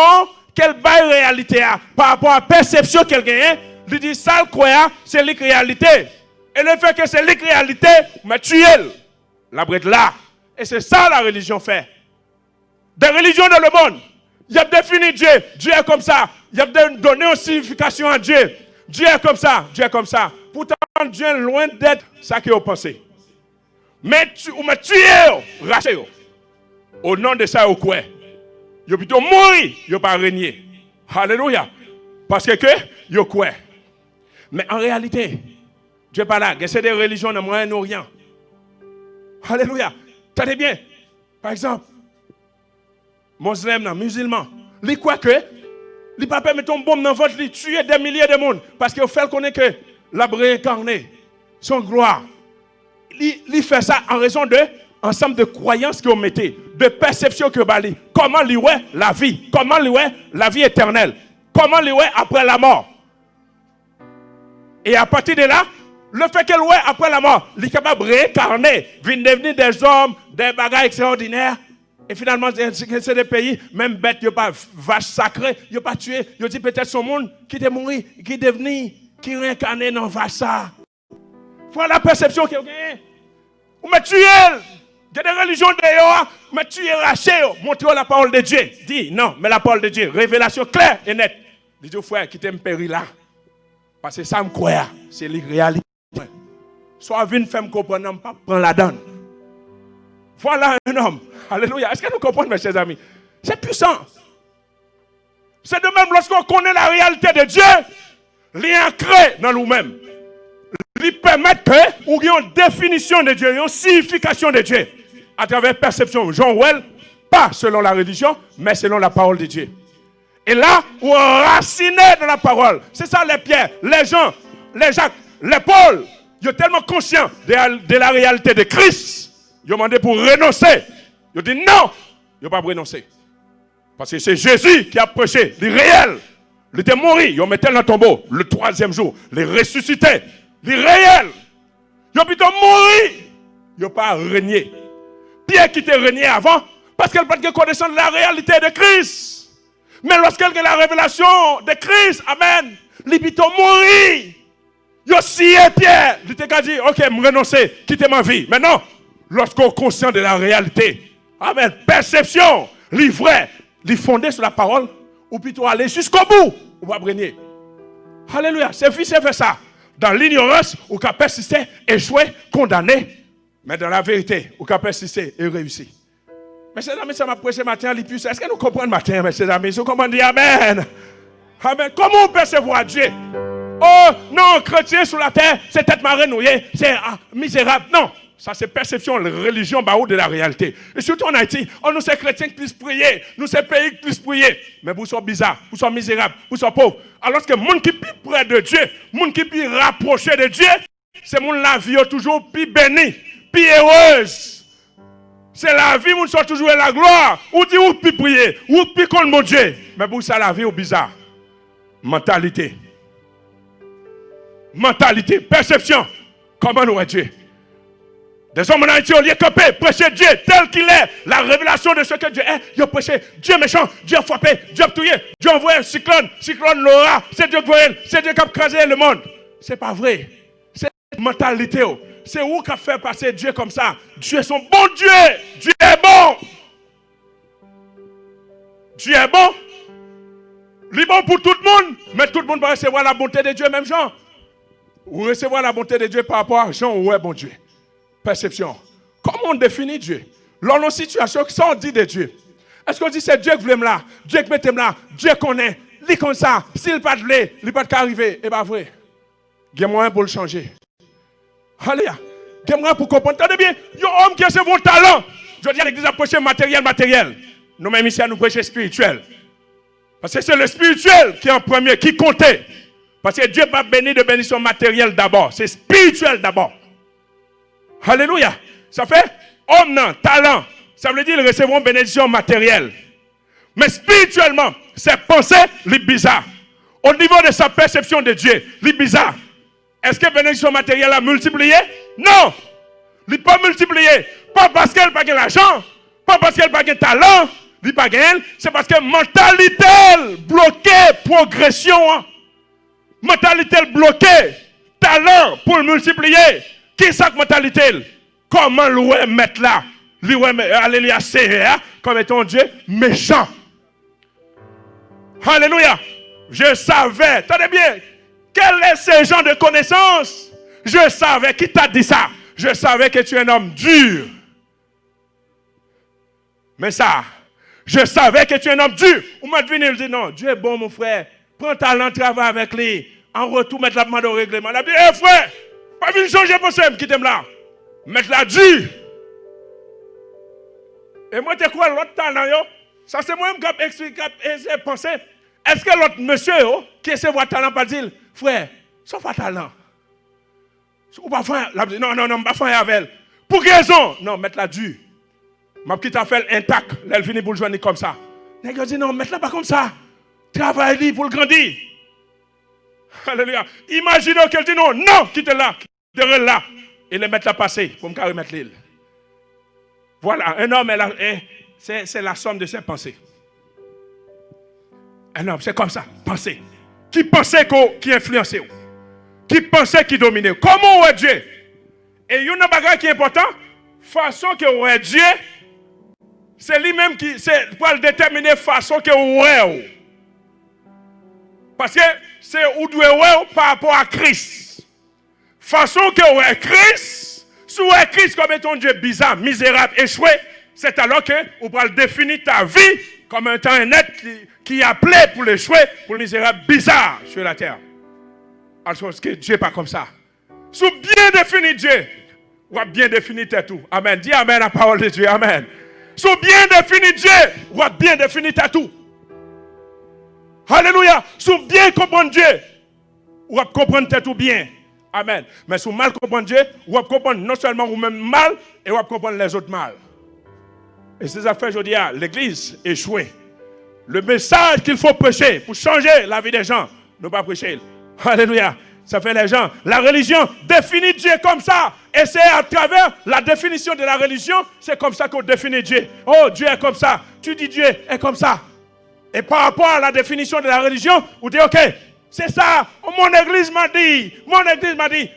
Speaker 2: qu'elle baille réalité par rapport à la perception qu'elle gagne, lui dit ça le croyant, c'est la réalité. Et le fait que c'est la réalité, mais tu es la brette là. Et c'est ça la religion fait. Des religions dans le monde. Il a défini Dieu. Dieu est comme ça. Il a donné une signification à Dieu. Dieu est comme ça. Dieu est comme ça. Pourtant, Dieu est loin d'être ça que vous pensez. Mais tu es raché. Au nom de ça, vous quoi? Vous plutôt mourir. Vous pas régner. Alléluia. Parce que vous quoi? Mais en réalité, Dieu n'est pas là. C'est des religions dans le Moyen-Orient. Alléluia. Tenez bien. Par exemple, musulman, il croit que il pas permettre un bombe dans votre lit, tuer des milliers de monde parce qu'il fait connaître que la réincarné, son gloire. Il fait ça en raison de ensemble de croyances que vous mettez, de perceptions que vous avez. Comment lui ouais la vie, comment lui ouais la vie éternelle, comment lui ouais après la mort. Et à partir de là, le fait qu'elle ouais après la mort, il est capable de réincarner, devenir des hommes, des bagages extraordinaires. Et finalement, c'est des pays, même bêtes, il n'y a pas vache sacrée, il n'y a pas tué. Il dit peut-être son monde qui est mort, qui est devenu, qui réincarné dans vache ça. Voilà la perception qu'il y a. Ou mais tuer, il y a des religions d'ailleurs, mais tuer raché, montrez la parole de Dieu. Dis non, mais la parole de Dieu, révélation claire et nette. Dis au frère qui t'aime périr là. Parce que ça me croit, c'est la réalité. Soit vine femme comprendre, pas prendre la donne. Voilà un homme. Alléluia. Est-ce que nous comprenons, mes chers amis? C'est puissant. C'est de même lorsqu'on connaît la réalité de Dieu, l'ancrer dans nous-mêmes. Lui permettre que, ou une définition de Dieu, une signification de Dieu, à travers perception. Jean Well, pas selon la religion, mais selon la parole de Dieu. Et là, on est enraciné dans la parole. C'est ça les Pierre, les Jean, les Jacques, les Paul. Ils sont tellement conscients de la réalité de Christ. Ils ont demandé pour renoncer. Ils ont dit non, ils n'ont pas renoncer. Parce que c'est Jésus qui a prêché, le réel. Il était mort, ils ont mis dans le tombeau le 3e jour. Il ressuscité, le réel. Ils ont plutôt mort, ils n'ont pas régné. Pierre qui était régné avant, parce qu'elle n'a pas de connaissance de la réalité de Christ. Mais lorsqu'elle a la révélation de Christ, amen, il plutôt mort. Ils ont scié Pierre. Il t'a dit, ok, je renonce, quittez ma vie. Mais non. Lorsqu'on est conscient de la réalité, amen, perception, livret, fondé sur la parole, ou plutôt aller jusqu'au bout, on va brigner. Alléluia. C'est vice-versa. Dans l'ignorance, ou qu'à persister, échouer, condamner. Mais dans la vérité, ou qu'à persister et réussir. Mais ces amis, ça m'a prêché matin, est-ce que nous comprenons matin, mes chers amis? Vous comprenez? Amen. Amen. Comment on percevoir Dieu? Oh, non, chrétien sur la terre, c'est tête marée nouillée, c'est misérable. Non, ça c'est perception, religion, baou de la réalité. Et surtout en Haïti, nous sommes chrétiens qui puissent prier, nous sommes pays qui puissent prier. Mais vous sommes bizarres, vous sommes misérables, vous sommes pauvres. Alors que les gens qui sont plus près de Dieu, les gens qui sont rapprochés de Dieu, c'est mon la vie toujours plus bénie, plus heureuse. C'est la vie, nous sommes toujours la gloire. Ou dit ou puis prier, ou puis contre mon Dieu. Mais pour ça, la vie est bizarre. Mentalité. Mentalité, perception. Comment nous est Dieu? Des hommes en Haïti, au lieu de camper, prêcher Dieu tel qu'il est, la révélation de ce que Dieu est, ils ont prêché Dieu méchant, Dieu frappé, Dieu tué, Dieu envoyé un cyclone Laura, c'est Dieu qui c'est Dieu qui a crasé le monde. C'est pas vrai. C'est mentalité. C'est où qu'a fait passer Dieu comme ça? Dieu est son bon Dieu. Dieu est bon. Dieu est bon. Il est bon pour tout le monde. Mais tout le monde va recevoir la bonté de Dieu, même Jean. Ou recevoir la bonté de Dieu par rapport à Jean, où est bon Dieu? Perception. Comment on définit Dieu? Dans nos situations, ça on dit de Dieu. Est-ce qu'on dit c'est Dieu qui voulait me là? Dieu qui mette là? Dieu connaît. Il est comme ça. S'il pas de lait, il pas de qu'arriver. Et pas vrai. Il y a moyen pour le changer. Alléluia. J'aimerais pour comprendre. Attendez bien. Il y a un homme qui a vos talents. Je dis à l'église à prêcher matériel. Nous-mêmes ici à nous prêcher spirituel. Parce que c'est le spirituel qui est en premier, qui comptait. Parce que Dieu va bénir de bénédiction matérielle d'abord. C'est spirituel d'abord. Alléluia. Ça fait homme, non, talent. Ça veut dire qu'ils recevront bénédiction matérielle. Mais spirituellement, ses pensées, les bizarres. Au niveau de sa perception de Dieu, les bizarres. Est-ce que la bénédiction matérielle a multiplié? Non. Il n'a pas multiplié. Pas parce qu'elle n'a pas de l'argent. Pas parce qu'elle n'a pas de talent. Il n'a pas de c'est parce que mentalité bloquée, progression. Mentalité bloquée, talent pour le multiplier. Qui est cette mentalité? Comment louer mettre là? Alléluia, c'est comme étant Dieu méchant. Alléluia. Je savais, tenez bien. Quel est ce genre de connaissance? Je savais, qui t'a dit ça? Je savais que tu es un homme dur. Mais ça, je savais que tu es un homme dur. Ou m'a devenu, il dit non, Dieu est bon mon frère. Prends talent, travaille avec lui. En retour, mettre la main au règlement. Il a dit, hé frère, pas venir changer pour ça, qui t'aime là. Mettre la dur. Et moi, tu quoi l'autre talent, yo? Ça c'est moi qui explique, qui pensé. Est-ce que l'autre monsieur, qui essaie de voir talent, pas dire, frère, sauf pas talent. Ou pas faire, non, pas faire avec elle. Pour quelle raison? Non, mettre la dure. Ma petite affaire intacte, elle finit pour le joindre comme ça. Elle dit non, mettre la pas comme ça. Travaille pour le grandir. Alléluia. Imaginez qu'elle dit non, quitte là, derrière là. Et le mettre la passer pour me remettre l'île. Voilà, un homme, c'est la somme de ses pensées. Un homme, c'est comme ça, penser. Qui pensait qui influençait, qui pensait qui dominait. Comment on est Dieu? Et il y a un bagage qui est important. Façon que on est Dieu, c'est lui-même qui c'est pour déterminer façon que on est. Parce que c'est où doit être par rapport à Christ. Façon que on est Christ, si on est Christ comme étant Dieu bizarre, misérable, échoué, c'est alors que on va définir ta vie comme un temps un être qui est appelé pour l'échouer, pour le misérable bizarre sur la terre. Alors que Dieu n'est pas comme ça. Si vous bien définir Dieu, vous avez bien défini tout. Amen. Dis amen à la parole de Dieu. Amen. Si vous bien définir Dieu, vous avez bien défini tout. Alléluia. Si vous bien comprendre Dieu, vous allez comprendre tout bien. Amen. Mais si vous mal comprendre Dieu, vous allez comprendre non seulement vous-même mal, et vous allez comprendre les autres mal. Et c'est ça que je dis, l'église échouée. Le message qu'il faut prêcher pour changer la vie des gens, ne pas prêcher. Alléluia. Ça fait les gens. La religion définit Dieu comme ça. Et c'est à travers la définition de la religion, c'est comme ça qu'on définit Dieu. Oh, Dieu est comme ça. Tu dis Dieu est comme ça. Et par rapport à la définition de la religion, vous dites, ok, c'est ça. Mon église m'a dit.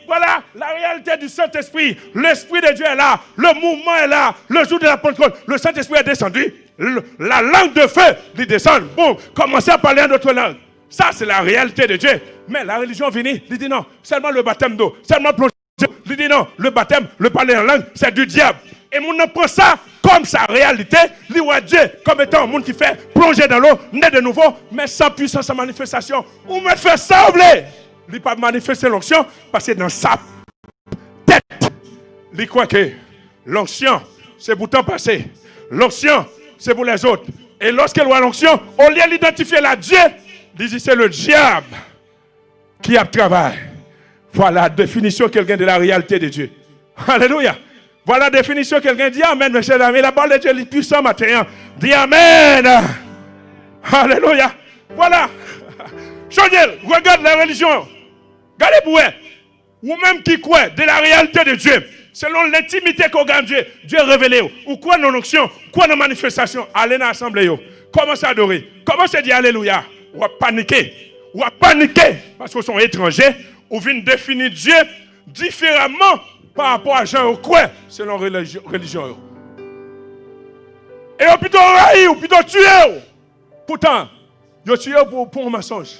Speaker 2: Voilà la réalité du Saint-Esprit. L'Esprit de Dieu est là. Le mouvement est là. Le jour de la Pentecôte, le Saint-Esprit est descendu. La langue de feu lui descend. Bon, commencez à parler en d'autres langues. Ça, c'est la réalité de Dieu. Mais la religion finit, il dit non, seulement le baptême d'eau, seulement plonger. Il dit non, le baptême, le parler en langue, c'est du diable. Et mon prend ça comme sa réalité, il voit Dieu comme étant un monde qui fait plonger dans l'eau, naît de nouveau, mais sans puissance, sans manifestation. Ou me fait ça, il ne peut pas manifester l'onction parce que dans sa tête, il croit que l'onction, c'est pour temps passé. L'onction, c'est pour les autres. Et lorsqu'il voit l'onction, au lieu d'identifier la Dieu, il dit c'est le diable qui a travaillé. Voilà la définition qu'elle gagne de la réalité de Dieu. Alléluia. Voilà la définition qu'elle gagne. Dis Amen, mes chers amis. La parole de Dieu est puissante matin. Dis Amen. Alléluia. Voilà. Chaudiel, regarde la religion. Regardez pour elle. Ou même qui croit de la réalité de Dieu. Selon l'intimité qu'on gagne Dieu. Dieu est révélé. Ou quoi dans l'onction. Quoi dans la manifestation. Allez dans l'assemblée. Commencez à adorer. Commencez à dire Alléluia. Ou à paniquer. Ou à paniquer. Parce qu'ils sont étrangers. Ou viennent définir Dieu différemment par rapport à gens qui croient selon la religion. Et on plutôt raï, ou plutôt tué. Pourtant, ils ont tué pour un mensonge.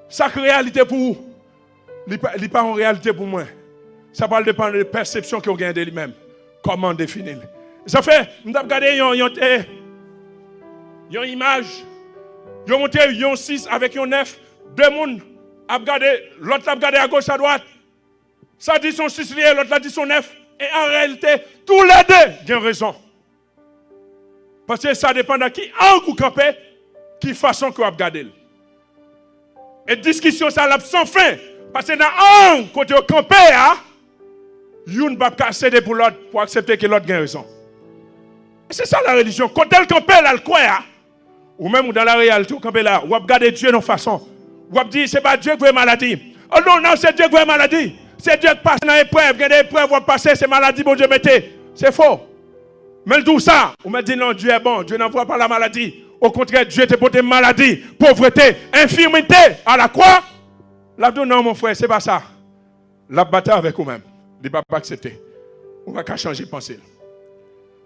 Speaker 2: Ça réalité pour vous. Il n'est pas en réalité pour moi. Ça va dépendre de la perception qu'on gagne de lui-même. Comment définir. Ça fait, nous avons regardé une image. Ils ont monté un 6 avec un 9. Deux mondes. L'autre a regardé à gauche, à droite. Ça dit son 6 lié, l'autre a dit son 9. Et en réalité, tous les deux ont raison. Parce que ça dépend de qui angle ou campé, qui façon qu'on a regardé. Et discussion, ça l'a sans fin. Parce que dans un côté au campé, il ne va pas céder pour l'autre pour accepter que l'autre a raison. Et c'est ça la religion. Quand elle campé, elle le croit. Ou même dans la réalité, au campé là, ou à regarder Dieu de façon. Ou à dire, c'est pas Dieu qui veut maladie. Oh non, non, c'est Dieu qui veut maladie. C'est Dieu qui passe dans l'épreuve. Il y a des épreuves qui vont passer, c'est maladie, bon Dieu mettez. C'est faux. Mais tout ça, on me dit non, Dieu est bon, Dieu n'envoie pas la maladie. Au contraire, Dieu te porte maladie, pauvreté, infirmité à la croix. Là, non, mon frère, c'est pas ça. La bataille avec vous-même. Il ne va pas accepter. On va pas changer de pensée.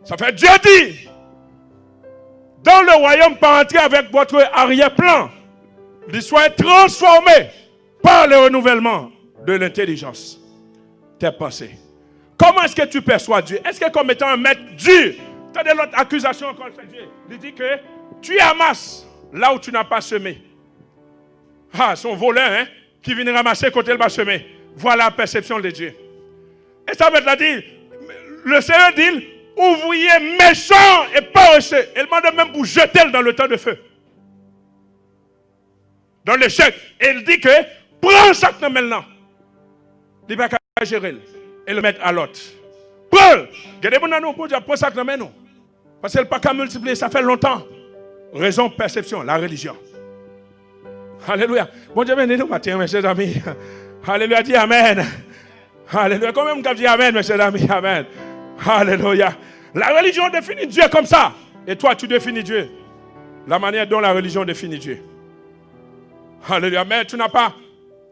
Speaker 2: Ça fait Dieu dit, dans le royaume, pas entrer avec votre arrière-plan. Il soit transformé par le renouvellement de l'intelligence. Tes pensées. Comment est-ce que tu perçois Dieu? Est-ce que comme étant un maître dur, tu as de l'autre accusation encore fait Dieu? Il dit que tu amasses là où tu n'as pas semé. Ah, son voleur, hein, qui vient ramasser côté il va semer. Voilà la perception de Dieu. Et ça veut dire, le Seigneur dit, ouvrier méchant et paresseux. Il demande même pour jeter dans le temps de feu. Dans l'échec. Et il dit que, prends ça maintenant. Il va gérer et le mettre à l'autre. Prends. Regardez-moi, prends ça maintenant. Parce qu'elle n'a pas qu'à multiplier, ça fait longtemps. Raison, perception, la religion. Alléluia. Bon Dieu, bénis-nous matin, mes chers amis. Alléluia, dis Amen. Alléluia. Combien de dit Amen, mes chers amis? Amen. Alléluia. La religion définit Dieu comme ça. Et toi, tu définis Dieu. La manière dont la religion définit Dieu. Alléluia. Mais tu n'as pas,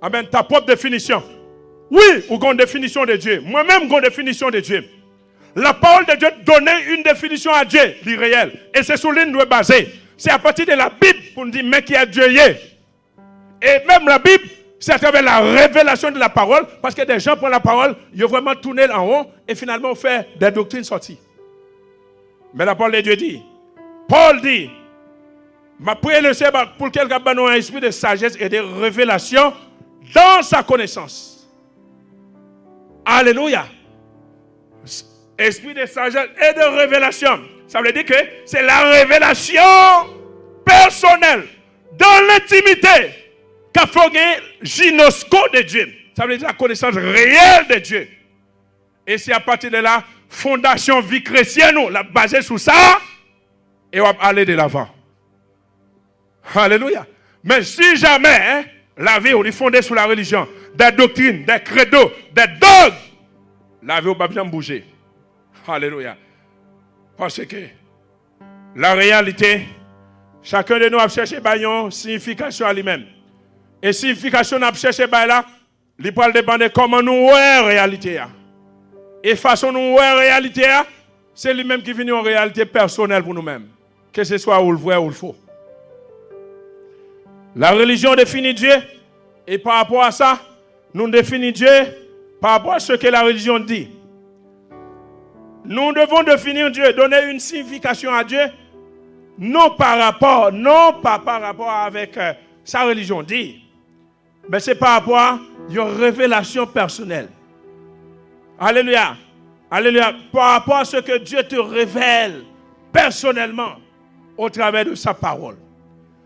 Speaker 2: amen, ta propre définition. Oui, ou une définition de Dieu. Moi-même, une définition de Dieu. La parole de Dieu donnait une définition à Dieu, l'irréel. Et c'est sur l'une nous basée. C'est à partir de la Bible pour nous dire, mais qui est Dieu. Et même la Bible, c'est à travers la révélation de la parole, parce que des gens prennent la parole, ils ont vraiment tourné en haut, et finalement, on fait des doctrines sorties. Mais la parole de Dieu dit, Paul dit, ma prière le Seigneur pour qu'elle ait un esprit de sagesse et de révélation dans sa connaissance. Alléluia. Esprit de sagesse et de révélation. Ça veut dire que c'est la révélation personnelle, dans l'intimité, qu'a fait gynosco de Dieu. Ça veut dire la connaissance réelle de Dieu. Et c'est à partir de la fondation vie chrétienne, nous, la basée sur ça, et on va aller de l'avant. Alléluia. Mais si jamais, la vie, on est fondée sur la religion, des doctrines, des credos, des dogmes, la vie, on ne va pas bouger. Alléluia. Parce que la réalité, chacun de nous a cherché une signification à lui-même. Et signification a cherché là, il peut dépendre de comment nous voyons la réalité. Et façon nous voyons la réalité, c'est lui-même qui vient en réalité personnelle pour nous-mêmes. Que ce soit ou le vrai ou le faux. La religion définit Dieu. Et par rapport à ça, nous définissons Dieu par rapport à ce que la religion dit. Nous devons définir Dieu, donner une signification à Dieu, non pas par rapport avec sa religion dit, mais c'est par rapport à une révélation personnelle. Alléluia. Alléluia. Par rapport à ce que Dieu te révèle personnellement au travers de sa parole.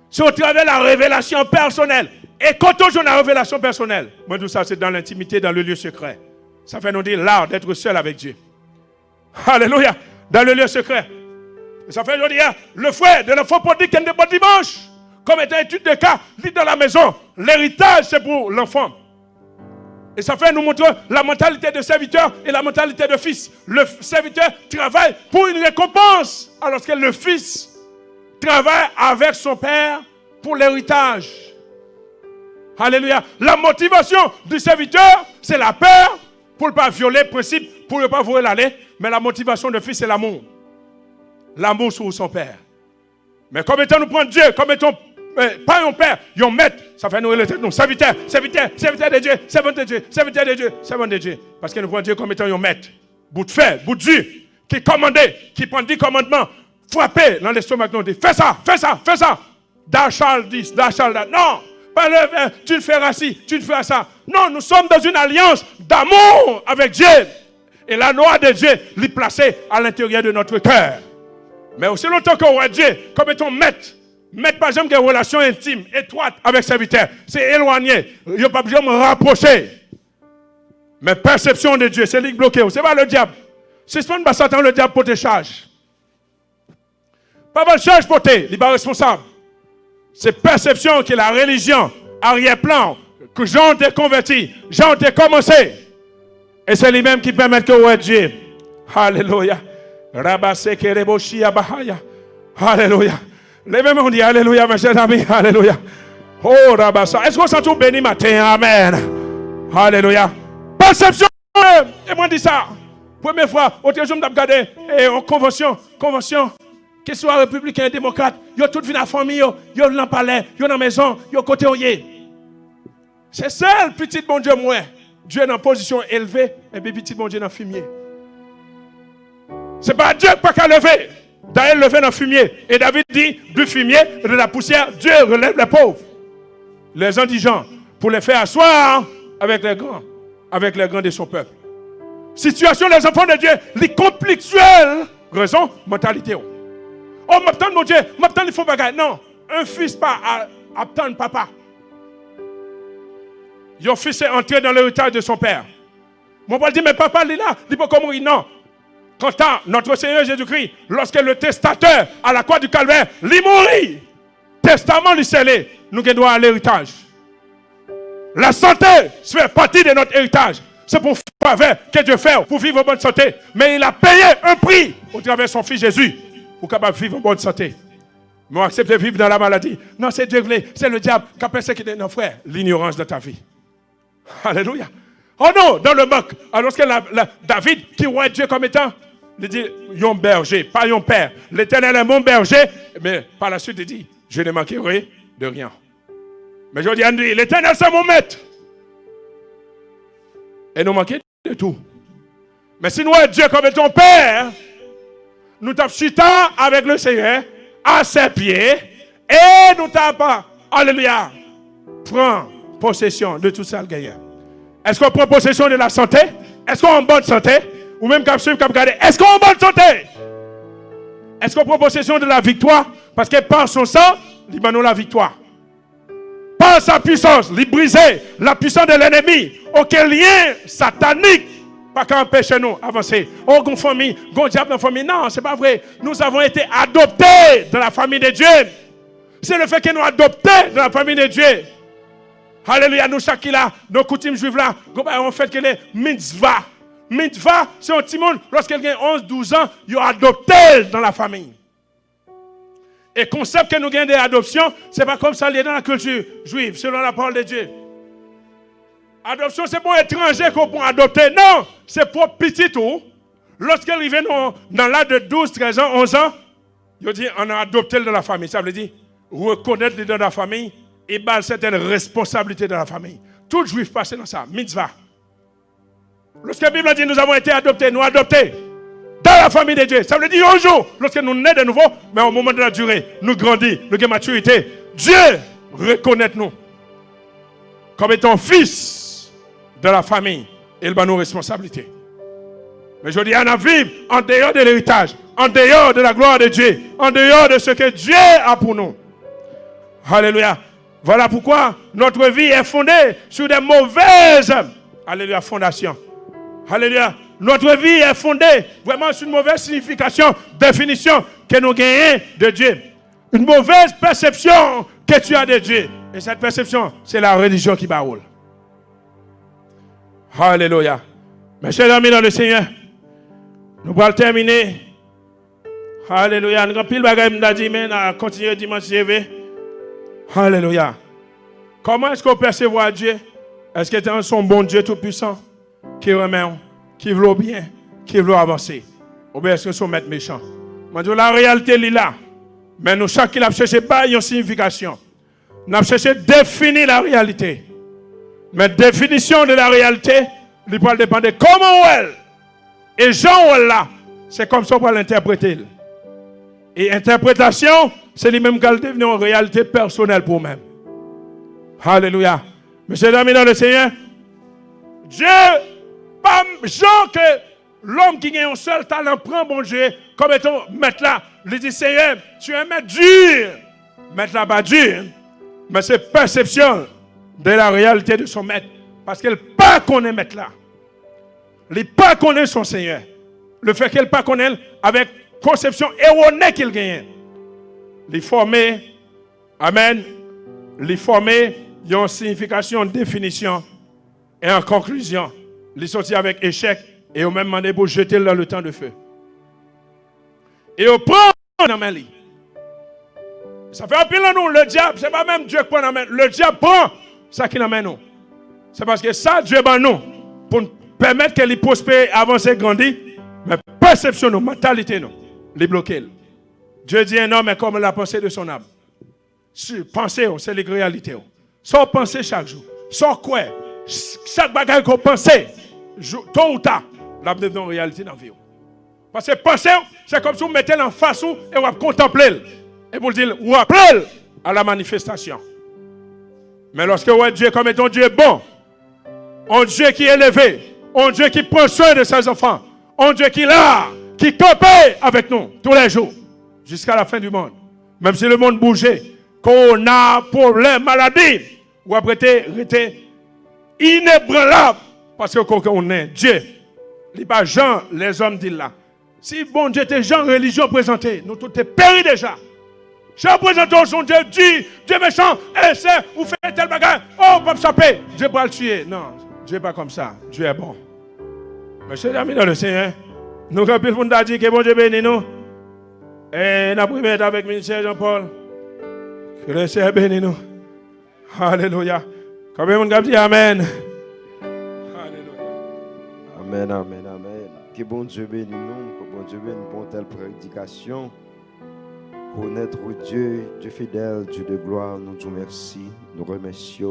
Speaker 2: C'est au travers de la révélation personnelle. Et quand on joue la révélation personnelle, moi tout ça c'est dans l'intimité, dans le lieu secret. Ça fait nous dire l'art d'être seul avec Dieu. Alléluia. Dans le lieu secret. Ça fait nous dire le frère de l'enfant prodigue qui est de bon dimanche. Comme étant étude de cas, lit dans la maison. L'héritage c'est pour l'enfant. Et ça fait nous montrer la mentalité de serviteur et la mentalité de fils. Le serviteur travaille pour une récompense, alors que le fils travaille avec son père pour l'héritage. Alléluia. La motivation du serviteur, c'est la peur pour ne pas violer le principe, pour ne pas vouer l'aller. Mais la motivation du fils, c'est l'amour. L'amour sur son père. Mais comme étant nous prendre Dieu, comme étant pas un père, un maître, ça fait nous serviteur de Dieu, servant de Dieu, serviteur de Dieu, servant de Dieu. Parce que nous prenons Dieu comme étant un maître. Bout de fer, bout de Dieu, qui commandait, qui prend 10 commandements, frappé dans l'estomac, nous dit fais ça. D'Achal 10, d'Achal 10. Non, pas le, tu le feras ci, tu le feras ça. Non, nous sommes dans une alliance d'amour avec Dieu. Et la loi de Dieu l'est placée à l'intérieur de notre cœur. Mais aussi longtemps qu'on voit Dieu comme étant maître par exemple des relations intimes, étroites avec serviteur, c'est éloigné. Il n'y a pas besoin de me rapprocher. Mais perception de Dieu, c'est lui qui bloque. C'est pas le diable. Si ce n'est pas Satan, le diable pour te charge. Pas mal de charge pour te, il n'est pas responsable. C'est perception que la religion, arrière-plan, que Jean t'est converti, Jean t'est commencé. Et c'est lui-même qui permet que vous êtes Dieu. Alléluia. Alléluia. Levez-moi, on dit Alléluia, mes chers amis. Alléluia. Oh, Rabassa. Est-ce qu'on s'en trouve béni matin? Amen. Alléluia. Perception. Et moi, dis ça. Première fois, autre jour, je me regardé en convention. Que ce soit républicain, démocrate, ils ont tout vu dans la famille, ils ont dans le palais, ils ont dans la maison, ils ont côté où ils sont. C'est ça le petit bon Dieu, moi. Dieu est dans une position élevée, et puis petit bon Dieu dans le fumier. C'est pas Dieu qui n'a pas lever. D'ailleurs, levé dans le fumier. Et David dit, du fumier, de la poussière, Dieu relève les pauvres. Les indigents, pour les faire asseoir avec les grands de son peuple. Situation des enfants de Dieu, les conflictuels, raison, mentalité. Oh, m'attend mon Dieu, m'attend il faut bagaille. Non, un fils pas attendre papa. Your fils est entré dans l'héritage de son père. Mon père dit, mais papa, il est là. Il dit, comment il non. Quant à notre Seigneur Jésus-Christ, lorsque le testateur à la croix du calvaire, il mourit, testament lui scellé, nous devons à l'héritage. La santé fait partie de notre héritage. C'est pour faveur que Dieu fait pour vivre en bonne santé. Mais il a payé un prix au travers de son fils Jésus pour capable vivre en bonne santé. Mais on accepte de vivre dans la maladie. Non, c'est Dieu, c'est le diable qui a persécuté nos frères. L'ignorance de ta vie. Alléluia. Oh non, dans le manque. Alors que David, qui voit Dieu comme étant, il dit, yon berger, pas yon père. L'Éternel est mon berger. Mais par la suite, il dit, je ne manquerai de rien. Mais je dis, l'Éternel, c'est mon maître. Et nous manquons de tout. Mais si nous sommes Dieu comme ton Père, nous t'avons chutant avec le Seigneur à ses pieds et nous t'avons, alléluia, prends possession de tout ça le gagnant. Est-ce qu'on prend possession de la santé? Est-ce qu'on est en bonne santé? Ou même comme suivre, comme garder, est-ce qu'on est en bonne santé? Est-ce qu'on prend possession de la victoire? Parce que par son sang, il donne la victoire. Par sa puissance, il brise la puissance de l'ennemi. Aucun lien satanique pas qu'à empêcher nous d'avancer. Oh, gon famille, gon diable dans la famille. Non, c'est pas vrai. Nous avons été adoptés dans la famille de Dieu. C'est le fait que nous adoptés dans la famille de Dieu. Alléluia, nous chaque là, nos coutumes juives là, on fait que les mitzvah. Mitzvah, c'est un petit monde, lorsqu'il a 11-12 ans, il est adopté dans la famille. Et le concept que nous gagnons d'adoption, ce n'est pas comme ça lié dans la culture juive, selon la parole de Dieu. Adoption, c'est pour étranger qu'on peut adopter. Non, c'est pour petit tout. Lorsqu'il arrive dans l'âge de 12, 13 ans, 11 ans, il dit on a adopté dans la famille. Ça veut dire reconnaître dans la famille il a certaines responsabilités dans la famille. Tout juif passe dans ça, mitzvah. Lorsque la Bible dit nous avons été adoptés dans la famille de Dieu. Ça veut dire un jour, lorsque nous naissons de nouveau, mais au moment de la durée, nous grandissons, nous avons maturité. Dieu reconnaît nous comme étant fils de la famille. Et il a nos responsabilités. Mais je dis, on a vivre en dehors de l'héritage, en dehors de la gloire de Dieu, en dehors de ce que Dieu a pour nous. Alléluia. Voilà pourquoi notre vie est fondée sur des mauvaises, alléluia, fondations. Alléluia. Notre vie est fondée vraiment sur une mauvaise signification, définition que nous gagnons de Dieu. Une mauvaise perception que tu as de Dieu. Et cette perception, c'est la religion qui baroule. Alléluia. Mes chers amis dans le Seigneur, nous allons terminer. Alléluia. Nous avons pile bagaille m'a dit, mais nous allons continuer dimanche. Alléluia. Comment est-ce qu'on perçoit Dieu? Est-ce que tu es son bon Dieu tout-puissant qui remet, qui veut bien, qui veut avancer? Ou bien est-ce que son maître méchant? Moi, la réalité est là. Mais nous, chacun n'a cherché pas une signification. Nous avons cherché à définir la réalité. Mais définition de la réalité, il peut dépendre de comment elle. Et Jean là, c'est comme ça qu'on va l'interpréter. Et interprétation, c'est lui-même qui devient une réalité personnelle pour nous-mêmes. Alléluia. Monsieur amis dans le Seigneur, Dieu, pas Jean que l'homme qui a un seul talent prend bon Dieu comme étant maître là. Il dit Seigneur, tu es un maître dur. Maître là pas dur, mais c'est perception de la réalité de son maître. Parce qu'elle pas connaît maître là. Il pas connaît son Seigneur. Le fait qu'elle pas connaît avec conception erronée qu'il gagne. Les former, amen, les former, il y a une signification, une définition, et en conclusion, les sortir avec échec, et au même moment pour jeter dans le temps de feu. Et au prend dans main. Ça fait un pile nous, le diable, c'est pas même Dieu qui prend dans main. Le diable prend ça qui dans main nous. C'est parce que ça, Dieu ban nous, pour permettre qu'elle prospère, avancer, grandir, mais perception, nous, mentalité, nous, les bloquer. Dieu dit un homme est comme la pensée de son âme. Pensez, c'est les réalités. Sans penser chaque jour. Sans quoi, chaque bagage qu'on pense, tôt ou tard, la devient une réalité dans la vie. Parce que penser, c'est comme si vous mettez en face et vous contemplez. Et vous dites, vous appelez à la manifestation. Mais lorsque vous êtes Dieu comme étant Dieu bon, un Dieu qui est élevé, un Dieu qui prend soin de ses enfants, un Dieu qui est là, qui campe avec nous tous les jours, jusqu'à la fin du monde. Même si le monde bougeait, qu'on a problème, maladie, ou après rester inébranlable, parce qu'on est Dieu. Il n'est pas Jean, les hommes disent là. Si bon Dieu était Jean, religion présentée, nous tous est péri déjà. Jean présente son Dieu, Dieu méchant, et c'est, vous faites tel bagage, oh, pas me saper, Dieu va le tuer. Non, Dieu n'est pas comme ça, Dieu est bon. Mais chers amis dans le Seigneur, nous rappelons pour nous dire que bon Dieu bénit nous. Et nous prions avec le ministère Jean-Paul. Que le Seigneur bénisse nous. Alléluia. Combien de monde dit Amen? Alléluia.
Speaker 1: Amen, amen, amen. Que bon Dieu bénisse nous, que bon Dieu bénisse pour telle prédication. Connaître Dieu, Dieu fidèle, Dieu de gloire, nous te remercions, nous remercions.